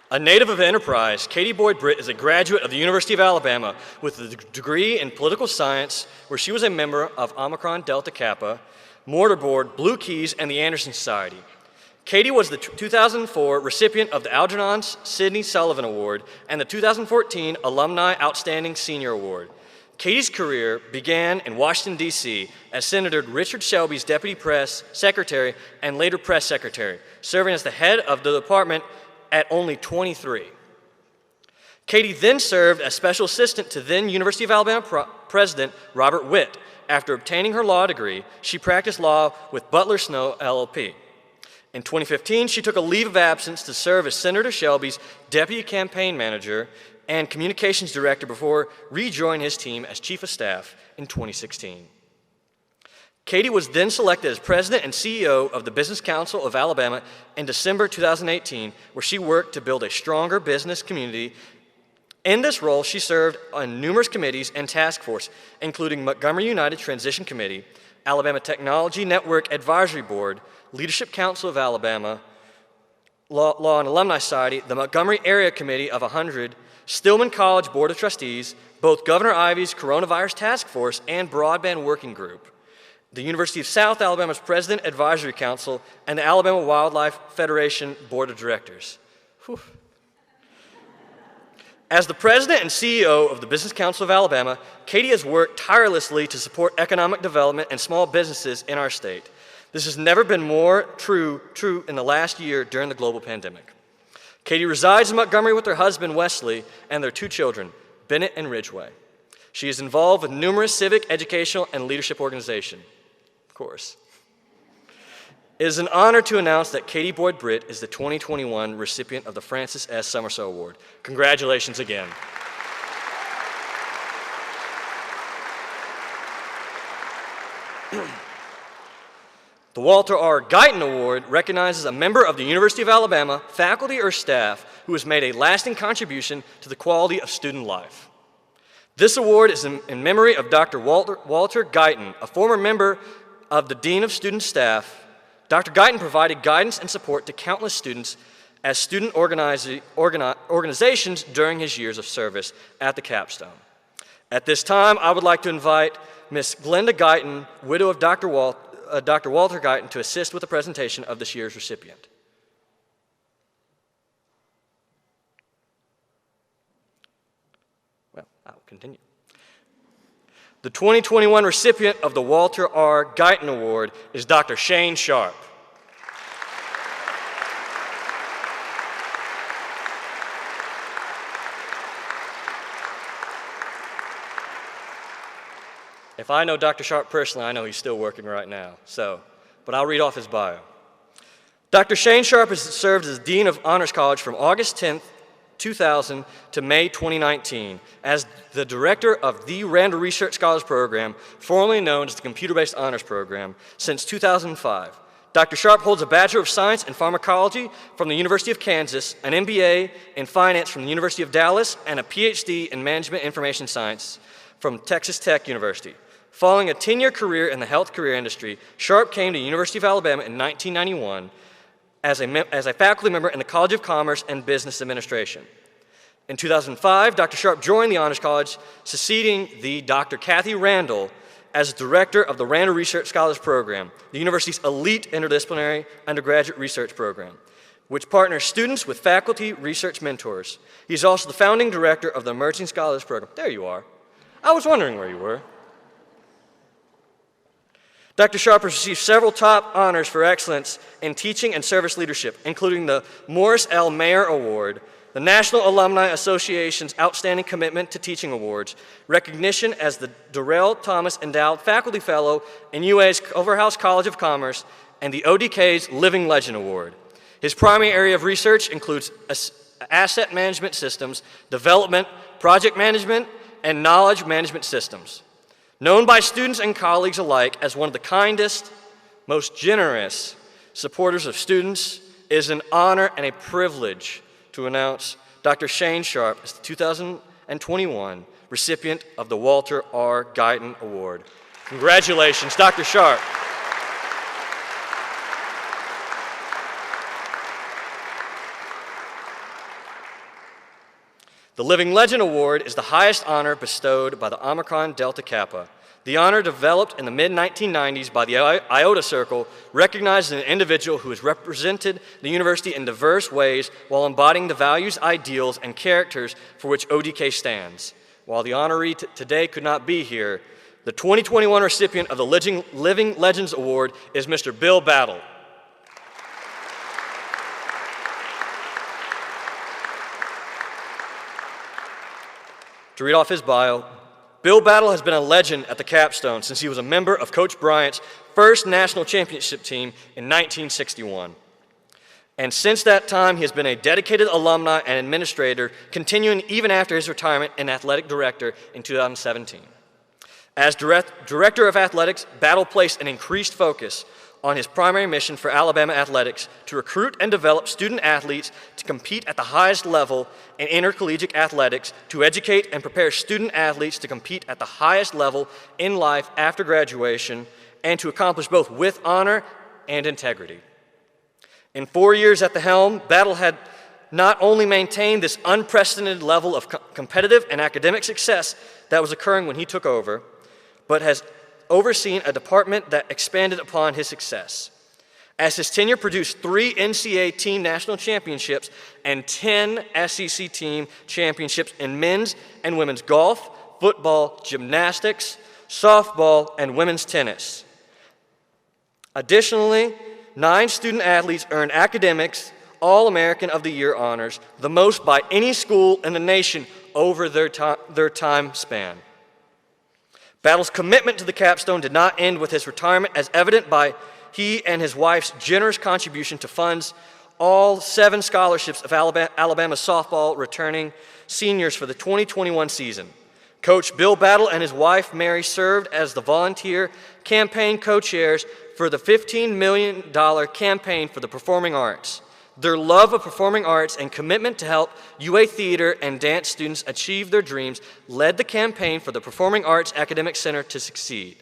A native of Enterprise, Katie Boyd Britt is a graduate of the University of Alabama with a degree in political science, where she was a member of Omicron Delta Kappa, Mortar Board, Blue Keys, and the Anderson Society. Katie was the 2004 recipient of the Algernon Sidney Sullivan Award and the 2014 Alumni Outstanding Senior Award. Katie's career began in Washington, D.C. as Senator Richard Shelby's deputy press secretary and later press secretary, serving as the head of the department at only 23. Katie then served as special assistant to then University of Alabama President Robert Witt. After obtaining her law degree, she practiced law with Butler Snow LLP. In 2015, she took a leave of absence to serve as Senator Shelby's deputy campaign manager and communications director before rejoining his team as chief of staff in 2016. Katie was then selected as president and CEO of the Business Council of Alabama in December 2018, where she worked to build a stronger business community. In this role, she served on numerous committees and task forces, including Montgomery United Transition Committee, Alabama Technology Network Advisory Board, Leadership Council of Alabama, Law and Alumni Society, the Montgomery Area Committee of 100, Stillman College Board of Trustees, both Governor Ivey's Coronavirus Task Force and Broadband Working Group, the University of South Alabama's President Advisory Council, and the Alabama Wildlife Federation Board of Directors. Whew. As the president and CEO of the Business Council of Alabama, Katie has worked tirelessly to support economic development and small businesses in our state. This has never been more true in the last year during the global pandemic. Katie resides in Montgomery with her husband, Wesley, and their two children, Bennett and Ridgeway. She is involved with numerous civic, educational, and leadership organizations. Of course. It is an honor to announce that Katie Boyd Britt is the 2021 recipient of the Francis S. Summersell Award. Congratulations again. The Walter R. Guyton Award recognizes a member of the University of Alabama, faculty or staff, who has made a lasting contribution to the quality of student life. This award is in memory of Dr. Walter Guyton, a former member of the Dean of Student Staff. Dr. Guyton provided guidance and support to countless students as student organizations during his years of service at the capstone. At this time, I would like to invite Ms. Glenda Guyton, widow of Dr. Walter Guyton, to assist with the presentation of this year's recipient. Well, I'll continue. The 2021 recipient of the Walter R. Guyton Award is Dr. Shane Sharp. If I know Dr. Sharp personally, I know he's still working right now, but I'll read off his bio. Dr. Shane Sharp has served as Dean of Honors College from August 10th, 2000 to May 2019 as the director of the Randall Research Scholars Program, formerly known as the Computer-Based Honors Program, since 2005. Dr. Sharp holds a Bachelor of Science in Pharmacology from the University of Kansas, an MBA in Finance from the University of Dallas, and a PhD in Management Information Science from Texas Tech University. Following a 10-year career in the health career industry, Sharp came to the University of Alabama in 1991 as a faculty member in the College of Commerce and Business Administration. In 2005, Dr. Sharp joined the Honors College, succeeding the Dr. Kathy Randall as director of the Randall Research Scholars Program, the university's elite interdisciplinary undergraduate research program, which partners students with faculty research mentors. He's also the founding director of the Emerging Scholars Program. There you are. I was wondering where you were. Dr. Sharp has received several top honors for excellence in teaching and service leadership, including the Morris L. Mayer Award, the National Alumni Association's Outstanding Commitment to Teaching Awards, recognition as the Durrell Thomas Endowed Faculty Fellow in UA's Culverhouse College of Commerce, and the ODK's Living Legend Award. His primary area of research includes asset management systems, development, project management, and knowledge management systems. Known by students and colleagues alike as one of the kindest, most generous supporters of students, it is an honor and a privilege to announce Dr. Shane Sharp as the 2021 recipient of the Walter R. Guyton Award. Congratulations, Dr. Sharp. The Living Legend Award is the highest honor bestowed by the Omicron Delta Kappa. The honor, developed in the mid-1990s by the Iota Circle, recognizes an individual who has represented the university in diverse ways while embodying the values, ideals, and characters for which ODK stands. While the honoree today could not be here, the 2021 recipient of the Living Legends Award is Mr. Bill Battle. To read off his bio, Bill Battle has been a legend at the capstone since he was a member of Coach Bryant's first national championship team in 1961. And since that time, he has been a dedicated alumni and administrator, continuing even after his retirement and athletic director in 2017. As director of athletics, Battle placed an increased focus on his primary mission for Alabama athletics to recruit and develop student athletes to compete at the highest level in intercollegiate athletics, to educate and prepare student athletes to compete at the highest level in life after graduation, and to accomplish both with honor and integrity. In 4 years at the helm, Battle had not only maintained this unprecedented level of competitive and academic success that was occurring when he took over, but has overseen a department that expanded upon his success. As his tenure produced 3 NCAA team national championships and 10 SEC team championships in men's and women's golf, football, gymnastics, softball, and women's tennis. Additionally, 9 student athletes earned academics All-American of the Year honors, the most by any school in the nation over their time span. Battle's commitment to the capstone did not end with his retirement, as evident by he and his wife's generous contribution to funds all 7 scholarships of Alabama softball returning seniors for the 2021 season. Coach Bill Battle and his wife Mary served as the volunteer campaign co-chairs for the $15 million campaign for the performing arts. Their love of performing arts and commitment to help UA theater and dance students achieve their dreams led the campaign for the Performing Arts Academic Center to succeed.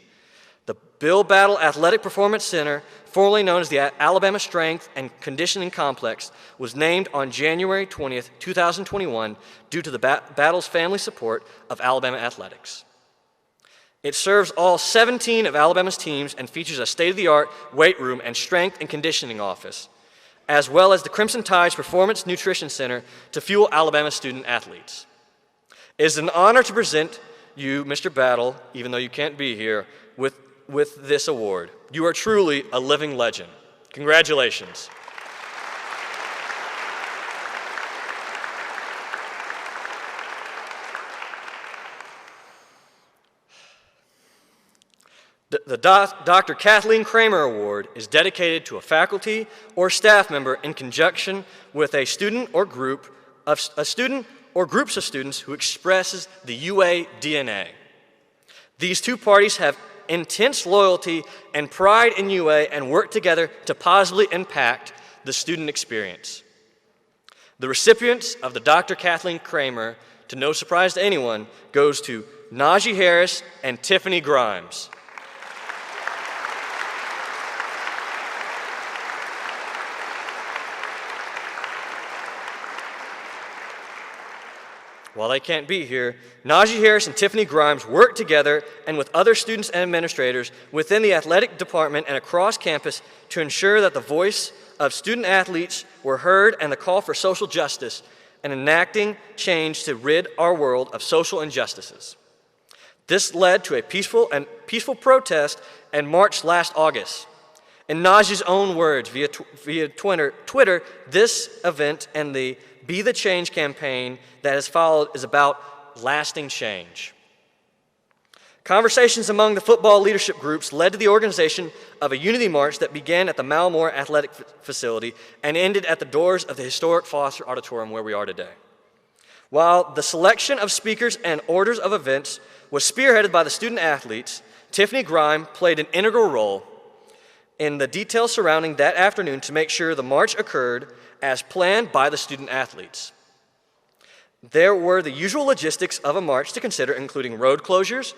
The Bill Battle Athletic Performance Center, formerly known as the Alabama Strength and Conditioning Complex, was named on January 20th, 2021 due to the Battle's family support of Alabama athletics. It serves all 17 of Alabama's teams and features a state-of-the-art weight room and strength and conditioning office, as well as the Crimson Tide's Performance Nutrition Center to fuel Alabama student athletes. It is an honor to present you, Mr. Battle, even though you can't be here, with this award. You are truly a living legend. Congratulations. The Dr. Kathleen Kramer Award is dedicated to a faculty or staff member in conjunction with a student or groups of students who expresses the UA DNA. These two parties have intense loyalty and pride in UA and work together to positively impact the student experience. The recipients of the Dr. Kathleen Kramer, to no surprise to anyone, goes to Najee Harris and Tiffany Grimes. While they can't be here, Najee Harris and Tiffany Grimes worked together and with other students and administrators within the athletic department and across campus to ensure that the voice of student athletes were heard and the call for social justice and enacting change to rid our world of social injustices. This led to a peaceful protest and march last August. In Najee's own words via Twitter, this event and the Be the Change campaign that has followed is about lasting change. Conversations among the football leadership groups led to the organization of a unity march that began at the Mound Athletic Facility and ended at the doors of the historic Foster Auditorium where we are today. While the selection of speakers and orders of events was spearheaded by the student athletes, Tiffany Grimes played an integral role in the details surrounding that afternoon to make sure the march occurred as planned by the student athletes. There were the usual logistics of a march to consider, including road closures,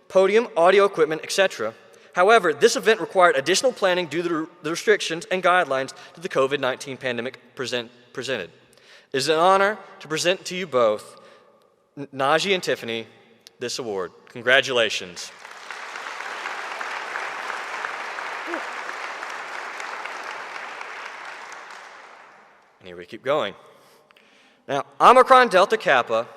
podium, audio equipment, etc. However, this event required additional planning due to the restrictions and guidelines that the COVID-19 pandemic presented. It is an honor to present to you both, Najee and Tiffany, this award. Congratulations. And here we keep going. Now, Omicron Delta Kappa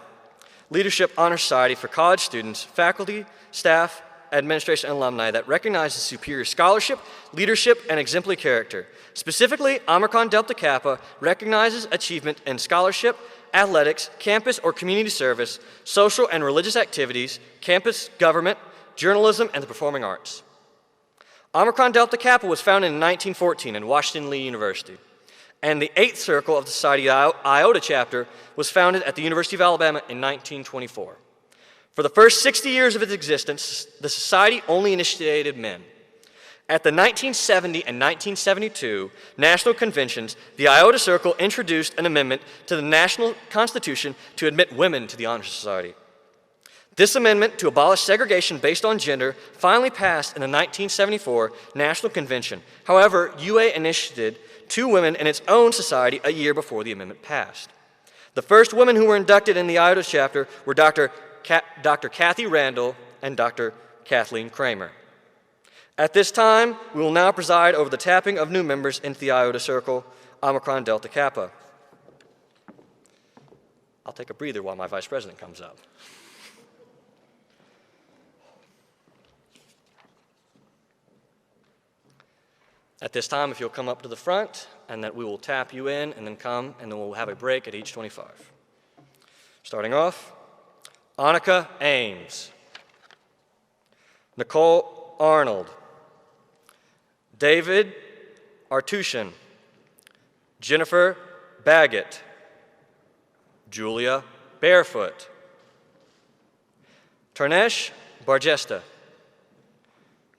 Leadership Honor Society for college students, faculty, staff, administration, and alumni that recognizes superior scholarship, leadership, and exemplary character. Specifically, Omicron Delta Kappa recognizes achievement in scholarship, athletics, campus or community service, social and religious activities, campus government, journalism, and the performing arts. Omicron Delta Kappa was founded in 1914 in Washington Lee University. And the 8th Circle of the Society Iota chapter was founded at the University of Alabama in 1924. For the first 60 years of its existence, the Society only initiated men. At the 1970 and 1972 National Conventions, the Iota Circle introduced an amendment to the National Constitution to admit women to the Honor Society. This amendment to abolish segregation based on gender finally passed in the 1974 National Convention. However, UA initiated 2 women in its own society a year before the amendment passed. The first women who were inducted in the Iota chapter were Dr. Kathy Randall and Dr. Kathleen Kramer. At this time, we will now preside over the tapping of new members into the Iota Circle, Omicron Delta Kappa. I'll take a breather while my vice president comes up. At this time, if you'll come up to the front, and that we will tap you in, and then come, and then we'll have a break at each 25. Starting off, Annika Ames, Nicole Arnold, David Artushan, Jennifer Baggett, Julia Barefoot, Tarnesh Bargesta,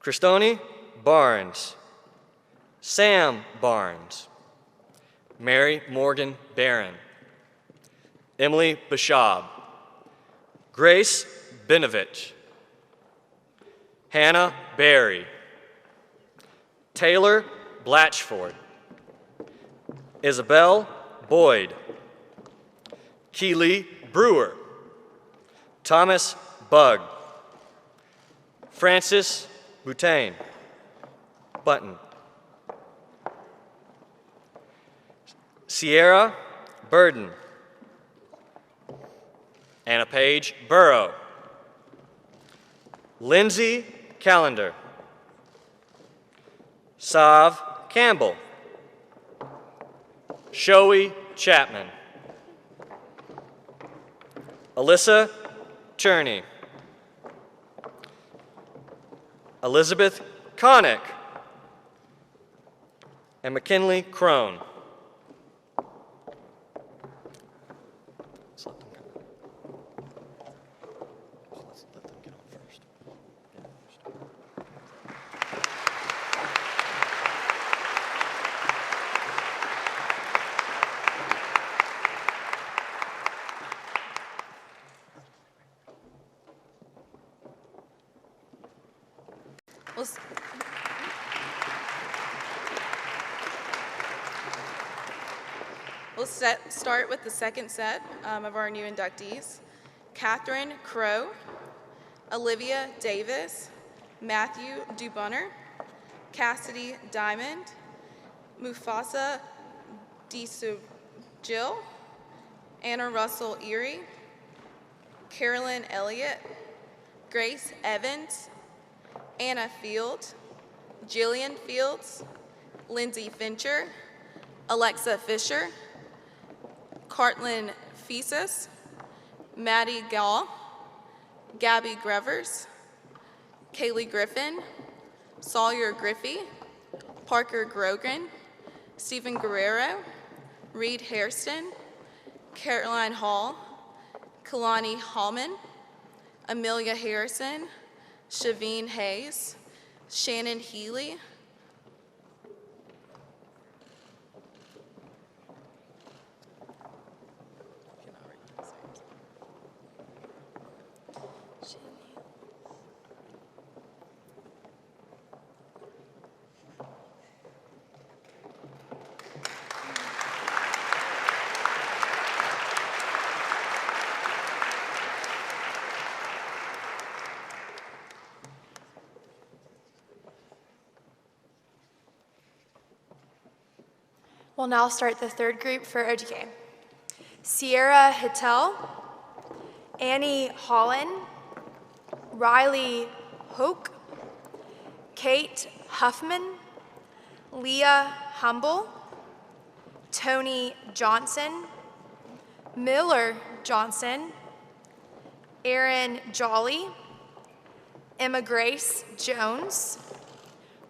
Christoni Barnes, Sam Barnes, Mary Morgan Barron, Emily Bashab, Grace Benovich, Hannah Berry, Taylor Blatchford, Isabel Boyd, Keely Brewer, Thomas Bugg, Francis Butane, Button, Sierra Burden, Anna Page Burrow, Lindsay Callender, Sav Campbell, Shoei Chapman, Alyssa Cherney, Elizabeth Connick, and McKinley Crone.
We'll start with the second set of our new inductees. Catherine Crow, Olivia Davis, Matthew Dubunner, Cassidy Diamond, Mufasa Jill, Anna Russell Erie, Carolyn Elliott, Grace Evans, Anna Field, Jillian Fields, Lindsay Fincher, Alexa Fisher, Cartlin Fesus, Maddie Gall, Gabby Grevers, Kaylee Griffin, Sawyer Griffey, Parker Grogan, Stephen Guerrero, Reed Hairston, Caroline Hall, Kalani Hallman, Amelia Harrison, Shaveen Hayes, Shannon Healy,
We'll now start the third group for ODK. Sierra Hittel, Annie Holland, Riley Hoke, Kate Huffman, Leah Humble, Tony Johnson, Miller Johnson, Aaron Jolly, Emma Grace Jones,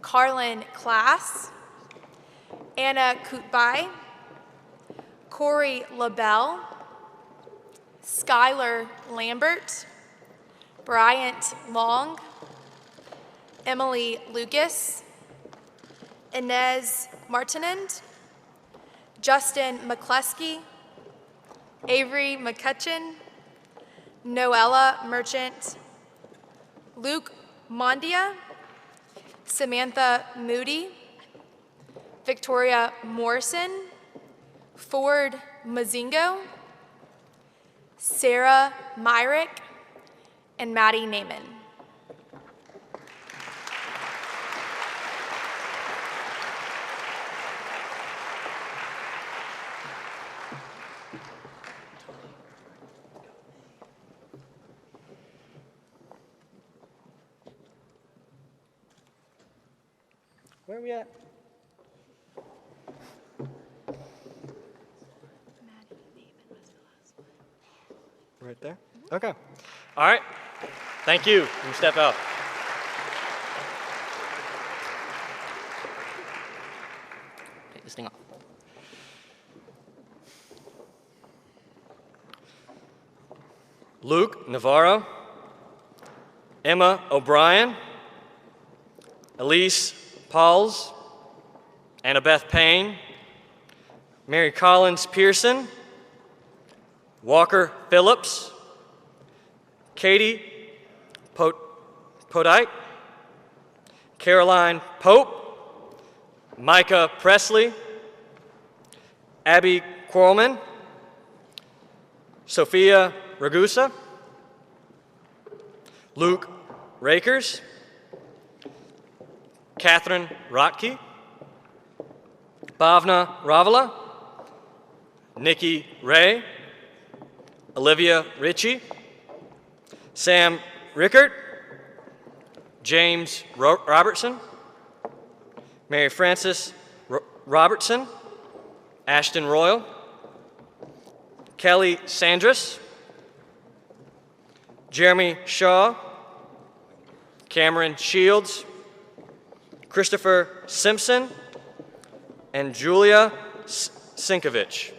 Carlin Class, Anna Kutbai, Corey LaBelle, Skylar Lambert, Bryant Long, Emily Lucas, Inez Martinend, Justin McCluskey, Avery McCutcheon, Noella Merchant, Luke Mondia, Samantha Moody, Victoria Morrison, Ford Mazingo, Sarah Myrick, and Maddie Naiman.
Where are we at? Right there? Okay. All right. Thank you. You can step out. Take this thing off. Luke Navarro, Emma O'Brien, Elise Pauls, Annabeth Payne, Mary Collins Pearson, Walker Phillips, Katie Podike, Caroline Pope, Micah Presley, Abby Quarlman, Sophia Ragusa, Luke Rakers, Catherine Rotke, Bhavna Ravala, Nikki Ray, Olivia Ritchie, Sam Rickert, James Robertson, Mary Frances Robertson, Ashton Royal, Kelly Sandris, Jeremy Shaw, Cameron Shields, Christopher Simpson, and Julia Sinkovich.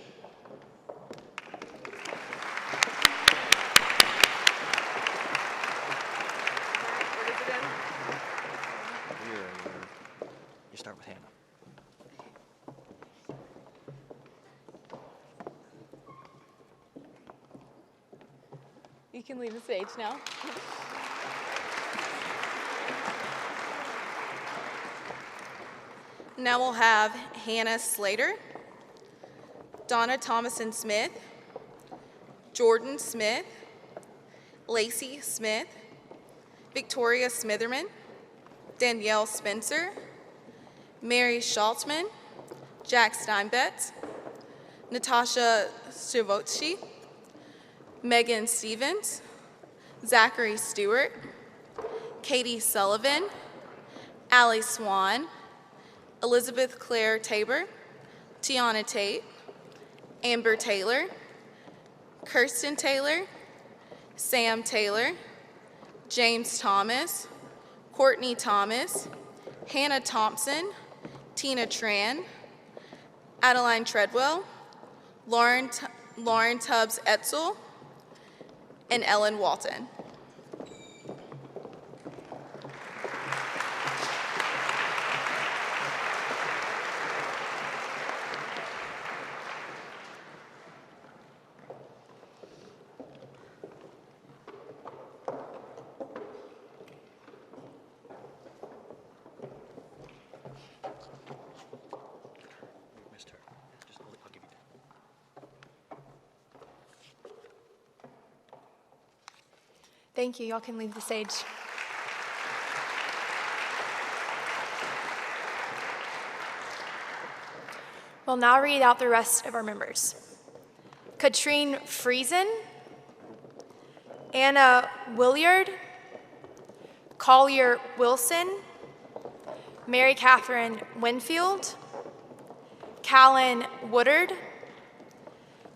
You start with Hannah.
You can leave the stage now.
Now we'll have Hannah Slater, Donna Thomason Smith, Jordan Smith, Lacey Smith, Victoria Smitherman, Danielle Spencer, Mary Schaltman, Jack Steinbetz, Natasha Shivotchi, Megan Stevens, Zachary Stewart, Katie Sullivan, Allie Swan, Elizabeth Claire Tabor, Tiana Tate, Amber Taylor, Kirsten Taylor, Sam Taylor, James Thomas, Courtney Thomas, Hannah Thompson, Tina Tran, Adeline Treadwell, Lauren Tubbs Etzel, and Ellen Walton.
Thank you. Y'all can leave the stage. We'll now read out the rest of our members. Katrine Friesen, Anna Williard, Collier Wilson, Mary Catherine Winfield, Callan Woodard,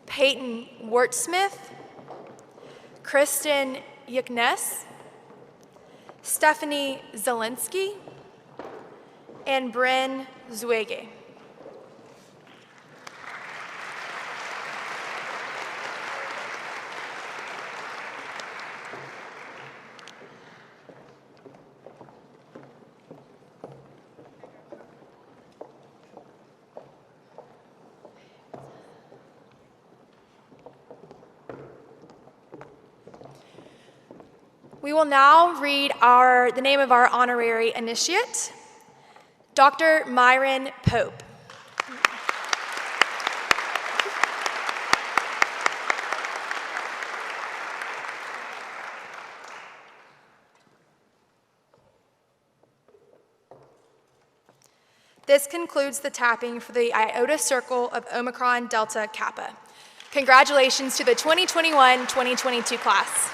Peyton Wortsmith, Kristen Yuknes, Stephanie Zelensky, and Bryn Zwege. We will now read the name of our honorary initiate, Dr. Myron Pope. This concludes the tapping for the Iota Circle of Omicron Delta Kappa. Congratulations to the 2021-2022 class.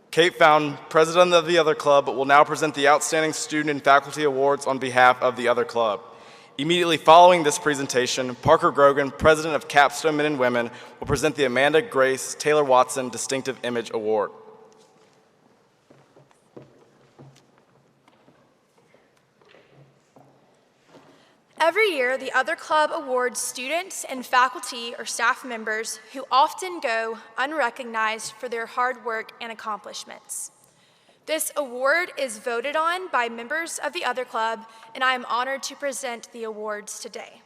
Kate Fountain, president of the other club, will now present the Outstanding Student and Faculty Awards on behalf of the other club. Immediately following this presentation, Parker Grogan, president of Capstone Men and Women, will present the Amanda Grace Taylor Watson Distinctive Image Award.
Every year, the other club awards students and faculty or staff members who often go unrecognized for their hard work and accomplishments. This award is voted on by members of the other club, and I am honored to present the awards today.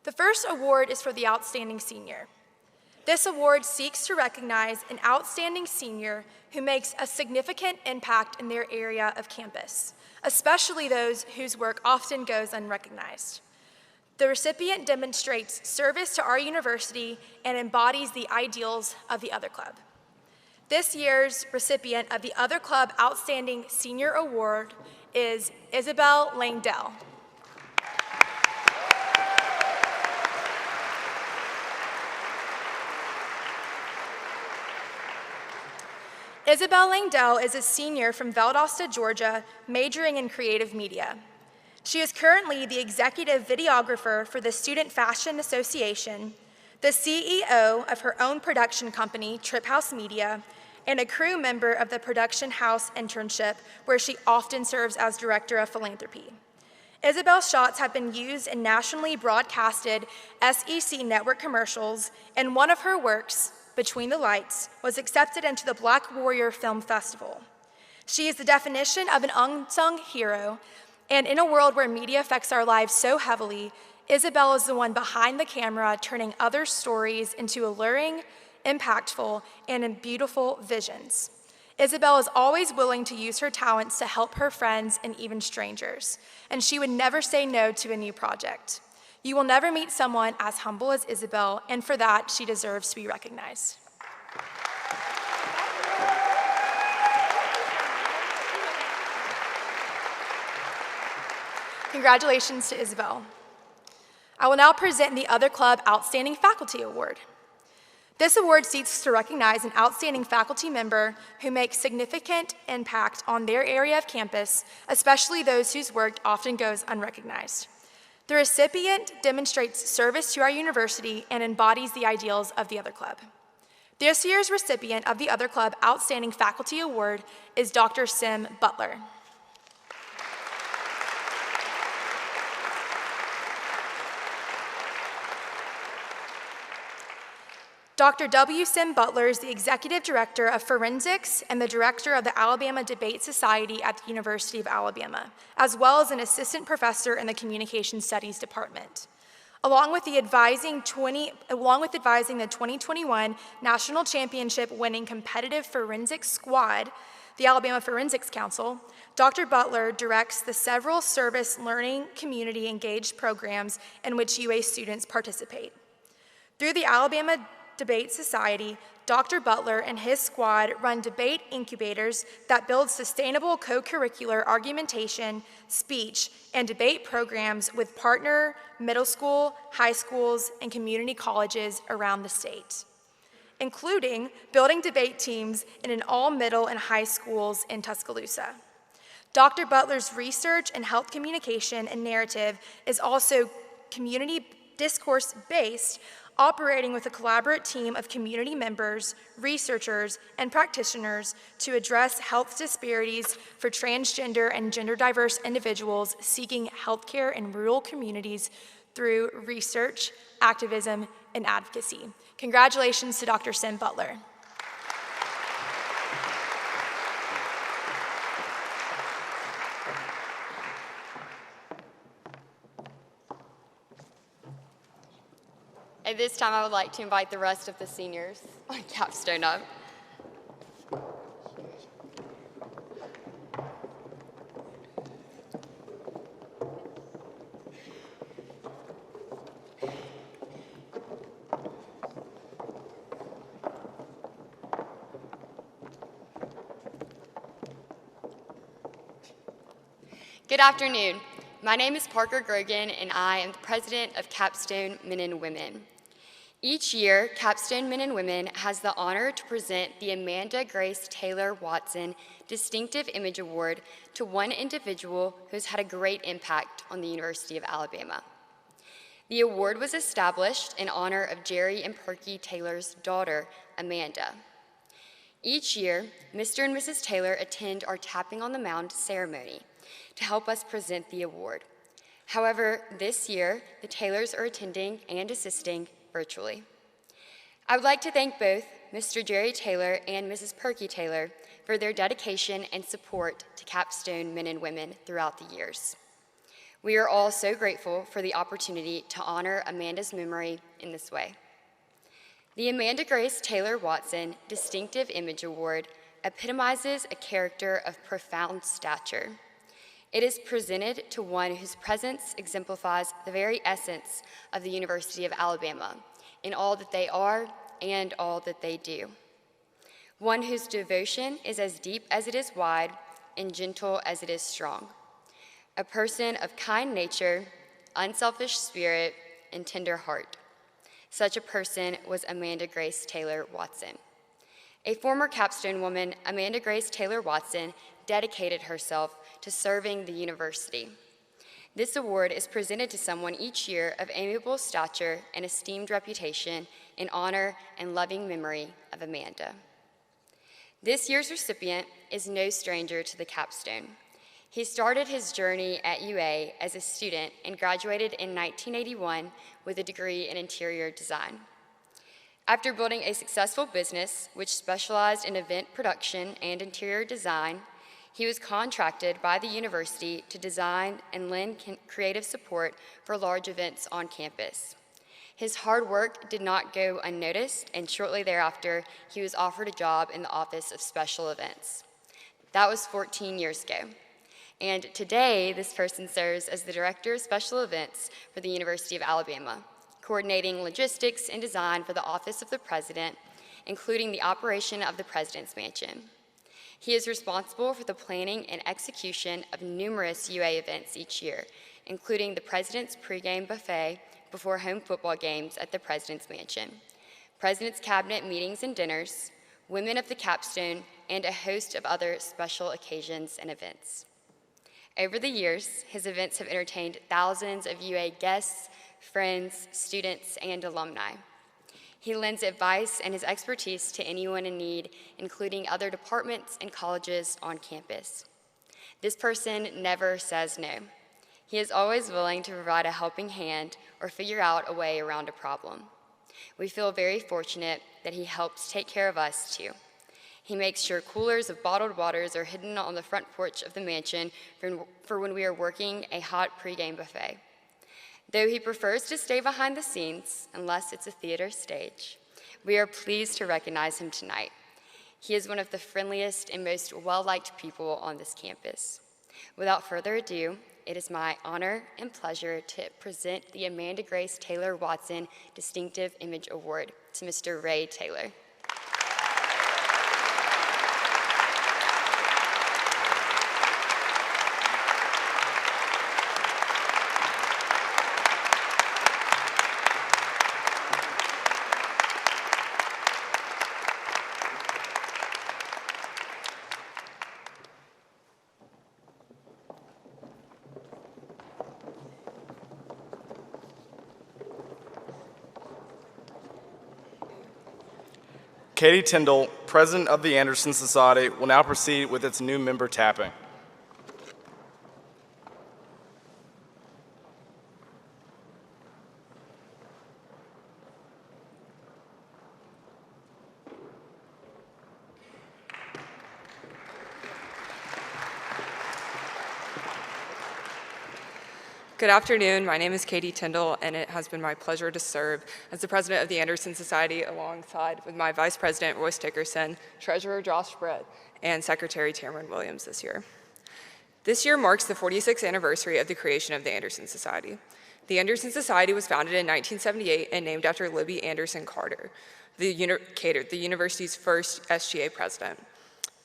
The first award is for the Outstanding Senior. This award seeks to recognize an outstanding senior who makes a significant impact in their area of campus, especially those whose work often goes unrecognized. The recipient demonstrates service to our university and embodies the ideals of the other club. This year's recipient of the other club Outstanding Senior Award is Isabel Langdell. Isabel Langdell is a senior from Valdosta, Georgia, majoring in creative media. She is currently the executive videographer for the Student Fashion Association, the CEO of her own production company, Trip House Media, and a crew member of the Production House internship, where she often serves as director of philanthropy. Isabel's shots have been used in nationally broadcasted SEC network commercials, and one of her works, Between the Lights, was accepted into the Black Warrior Film Festival. She is the definition of an unsung hero, and in a world where media affects our lives so heavily, Isabel is the one behind the camera turning other stories into alluring, impactful, and in beautiful visions. Isabel is always willing to use her talents to help her friends and even strangers, and she would never say no to a new project. You will never meet someone as humble as Isabel, and for that, she deserves to be recognized. Congratulations to Isabel. I will now present the Other Club Outstanding Faculty Award. This award seeks to recognize an outstanding faculty member who makes significant impact on their area of campus, especially those whose work often goes unrecognized. The recipient demonstrates service to our university and embodies the ideals of the Other Club. This year's recipient of the Other Club Outstanding Faculty Award is Dr. Sim Butler. Dr. W. Sim Butler is the Executive Director of Forensics and the Director of the Alabama Debate Society at the University of Alabama, as well as an Assistant Professor in the Communication Studies Department. Along with advising the 2021 National Championship winning competitive forensics squad, the Alabama Forensics Council, Dr. Butler directs the several service learning community engaged programs in which UA students participate. Through the Alabama Debate Society, Dr. Butler and his squad run debate incubators that build sustainable co-curricular argumentation, speech, and debate programs with partner middle school, high schools, and community colleges around the state, including building debate teams in all middle and high schools in Tuscaloosa. Dr. Butler's research in health communication and narrative is also community discourse-based, operating with a collaborative team of community members, researchers, and practitioners to address health disparities for transgender and gender diverse individuals seeking healthcare in rural communities through research, activism, and advocacy. Congratulations to Dr. Sim Butler.
At this time, I would like to invite the rest of the seniors on capstone up. Good afternoon. My name is Parker Grogan, and I am the president of Capstone Men and Women. Each year, Capstone Men and Women has the honor to present the Amanda Grace Taylor Watson Distinctive Image Award to one individual who's had a great impact on the University of Alabama. The award was established in honor of Jerry and Perky Taylor's daughter, Amanda. Each year, Mr. and Mrs. Taylor attend our Tapping on the Mound ceremony to help us present the award. However, this year, the Taylors are attending and assisting virtually. I would like to thank both Mr. Jerry Taylor and Mrs. Perky Taylor for their dedication and support to Capstone Men and Women throughout the years. We are all so grateful for the opportunity to honor Amanda's memory in this way. The Amanda Grace Taylor Watson Distinctive Image Award epitomizes a character of profound stature. It is presented to one whose presence exemplifies the very essence of the University of Alabama in all that they are and all that they do. One whose devotion is as deep as it is wide and gentle as it is strong. A person of kind nature, unselfish spirit, and tender heart. Such a person was Amanda Grace Taylor Watson. A former Capstone woman, Amanda Grace Taylor Watson dedicated herself to serving the university. This award is presented to someone each year of amiable stature and esteemed reputation in honor and loving memory of Amanda. This year's recipient is no stranger to the capstone. He started his journey at UA as a student and graduated in 1981 with a degree in interior design. After building a successful business which specialized in event production and interior design, he was contracted by the university to design and lend creative support for large events on campus. His hard work did not go unnoticed, and shortly thereafter, he was offered a job in the Office of Special Events. That was 14 years ago. And today, this person serves as the Director of Special Events for the University of Alabama, coordinating logistics and design for the Office of the President, including the operation of the President's Mansion. He is responsible for the planning and execution of numerous UA events each year, including the President's pregame buffet before home football games at the President's Mansion, President's Cabinet meetings and dinners, Women of the Capstone, and a host of other special occasions and events. Over the years, his events have entertained thousands of UA guests, friends, students, and alumni. He lends advice and his expertise to anyone in need, including other departments and colleges on campus. This person never says no. He is always willing to provide a helping hand or figure out a way around a problem. We feel very fortunate that he helps take care of us too. He makes sure coolers of bottled waters are hidden on the front porch of the mansion for when we are working a hot pregame buffet. Though he prefers to stay behind the scenes, unless it's a theater stage, we are pleased to recognize him tonight. He is one of the friendliest and most well-liked people on this campus. Without further ado, it is my honor and pleasure to present the Amanda Grace Taylor Watson Distinctive Image Award to Mr. Ray Taylor.
Katie Tyndall, President of the Anderson Society, will now proceed with its new member tapping.
Good afternoon. My name is Katie Tyndall, and it has been my pleasure to serve as the president of the Anderson Society alongside with my vice president, Royce Dickerson, treasurer, Josh Brett, and secretary, Tamron Williams this year. This year marks the 46th anniversary of the creation of the Anderson Society. The Anderson Society was founded in 1978 and named after Libby Anderson Carter, the university's first SGA president.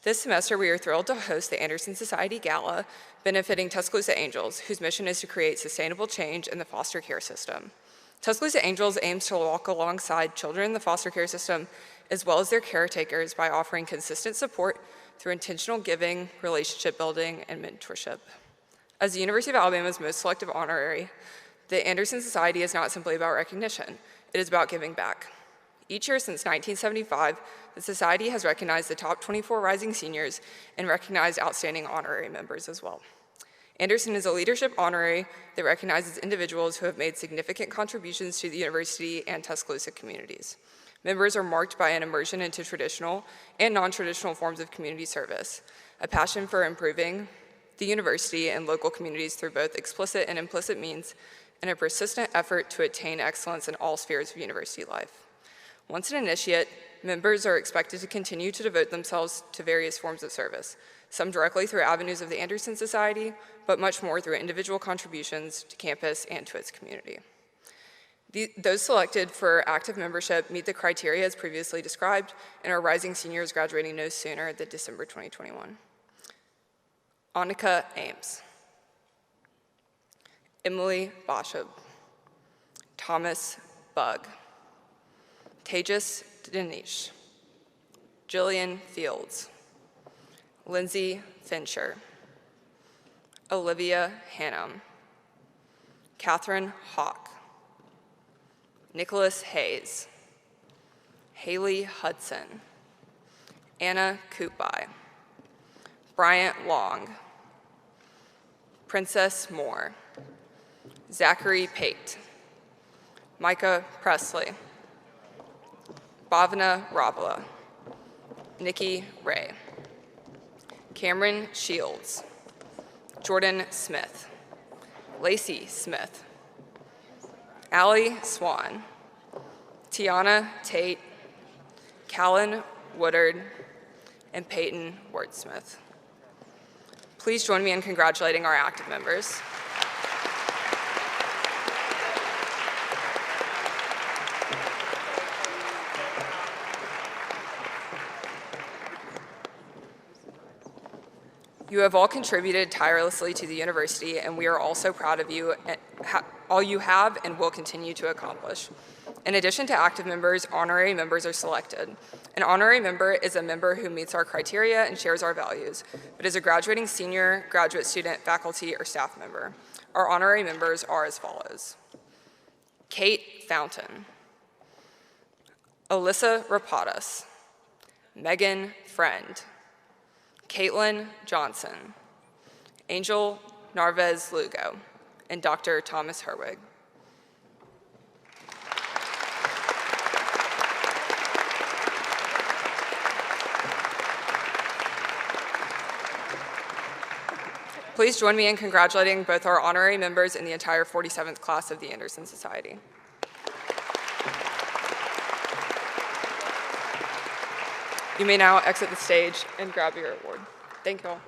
This semester, we are thrilled to host the Anderson Society Gala, benefiting Tuscaloosa Angels, whose mission is to create sustainable change in the foster care system. Tuscaloosa Angels aims to walk alongside children in the foster care system, as well as their caretakers, by offering consistent support through intentional giving, relationship building, and mentorship. As the University of Alabama's most selective honorary, the Anderson Society is not simply about recognition, it is about giving back. Each year since 1975, the Society has recognized the top 24 rising seniors and recognized outstanding honorary members as well. Anderson is a leadership honorary that recognizes individuals who have made significant contributions to the university and Tuscaloosa communities. Members are marked by an immersion into traditional and non-traditional forms of community service, a passion for improving the university and local communities through both explicit and implicit means, and a persistent effort to attain excellence in all spheres of university life. Once an initiate, members are expected to continue to devote themselves to various forms of service, some directly through avenues of the Anderson Society, but much more through individual contributions to campus and to its community. Those selected for active membership meet the criteria as previously described, and are rising seniors graduating no sooner than December 2021. Annika Ames, Emily Boshab, Thomas Bugg, Tejas Dinesh, Jillian Fields, Lindsay Fincher, Olivia Hannum, Catherine Hawk, Nicholas Hayes, Haley Hudson, Anna Kupai, Bryant Long, Princess Moore, Zachary Pate, Micah Presley, Bhavana Ravla, Nikki Ray, Cameron Shields, Jordan Smith, Lacey Smith, Allie Swan, Tiana Tate, Callan Woodard, and Peyton Wordsmith. Please join me in congratulating our active members. You have all contributed tirelessly to the university, and we are all so proud of you, all you have and will continue to accomplish. In addition to active members, honorary members are selected. An honorary member is a member who meets our criteria and shares our values, but is a graduating senior, graduate student, faculty, or staff member. Our honorary members are as follows: Kate Fountain, Alyssa Rapadas, Megan Friend, Caitlin Johnson, Angel Narvez Lugo, and Dr. Thomas Herwig. Please join me in congratulating both our honorary members and the entire 47th class of the Anderson Society. You may now exit the stage and grab your award. Thank you all.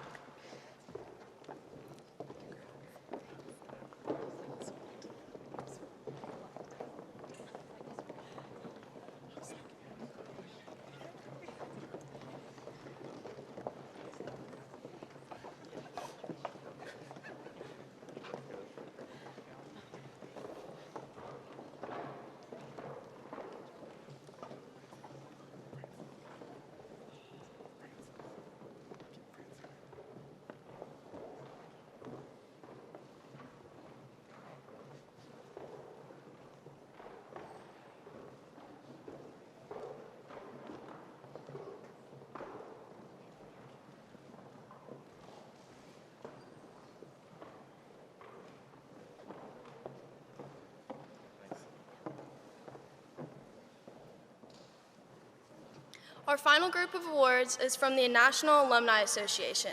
Our final group of awards is from the National Alumni Association.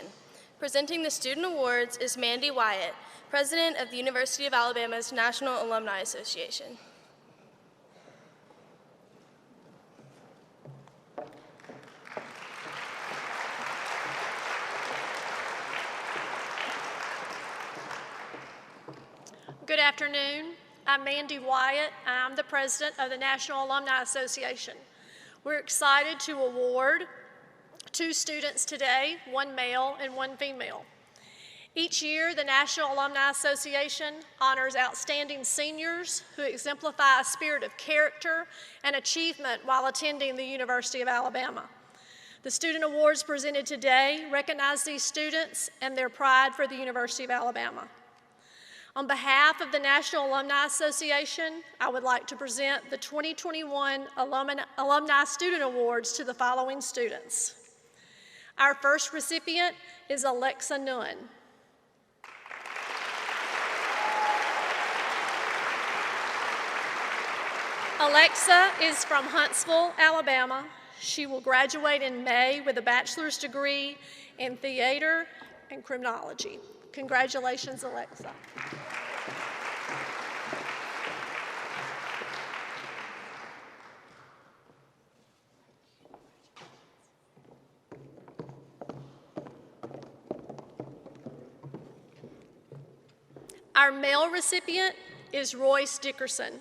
Presenting the student awards is Mandy Wyatt, President of the University of Alabama's National Alumni Association.
Good afternoon. I'm Mandy Wyatt. I'm the President of the National Alumni Association. We're excited to award 2 students today, 1 male and 1 female. Each year, the National Alumni Association honors outstanding seniors who exemplify a spirit of character and achievement while attending the University of Alabama. The student awards presented today recognize these students and their pride for the University of Alabama. On behalf of the National Alumni Association, I would like to present the 2021 Alumni Student Awards to the following students. Our first recipient is Alexa Nunn. Alexa is from Huntsville, Alabama. She will graduate in May with a bachelor's degree in theater and criminology. Congratulations, Alexa. Our male recipient is Royce Dickerson.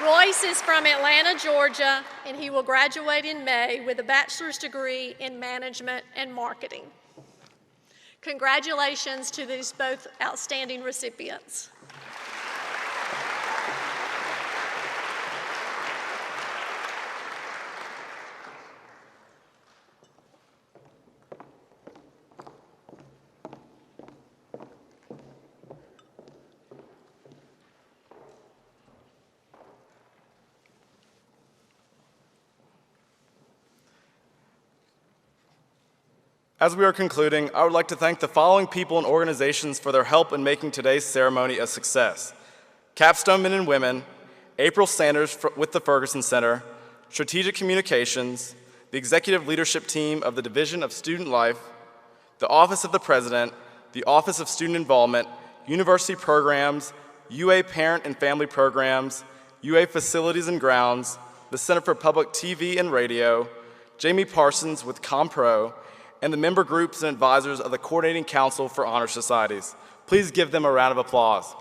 Royce is from Atlanta, Georgia, and he will graduate in May with a bachelor's degree in management and marketing. Congratulations to these both outstanding recipients.
As we are concluding, I would like to thank the following people and organizations for their help in making today's ceremony a success: Capstone Men and Women, April Sanders with the Ferguson Center, Strategic Communications, the Executive Leadership Team of the Division of Student Life, the Office of the President, the Office of Student Involvement, University Programs, UA Parent and Family Programs, UA Facilities and Grounds, the Center for Public TV and Radio, Jamie Parsons with ComPro, and the member groups and advisors of the Coordinating Council for Honor Societies. Please give them a round of applause.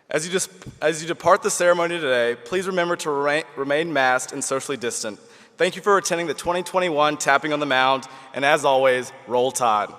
As you depart the ceremony today, please remember to remain masked and socially distant. Thank you for attending the 2021 Tapping on the Mound, and as always, Roll Tide.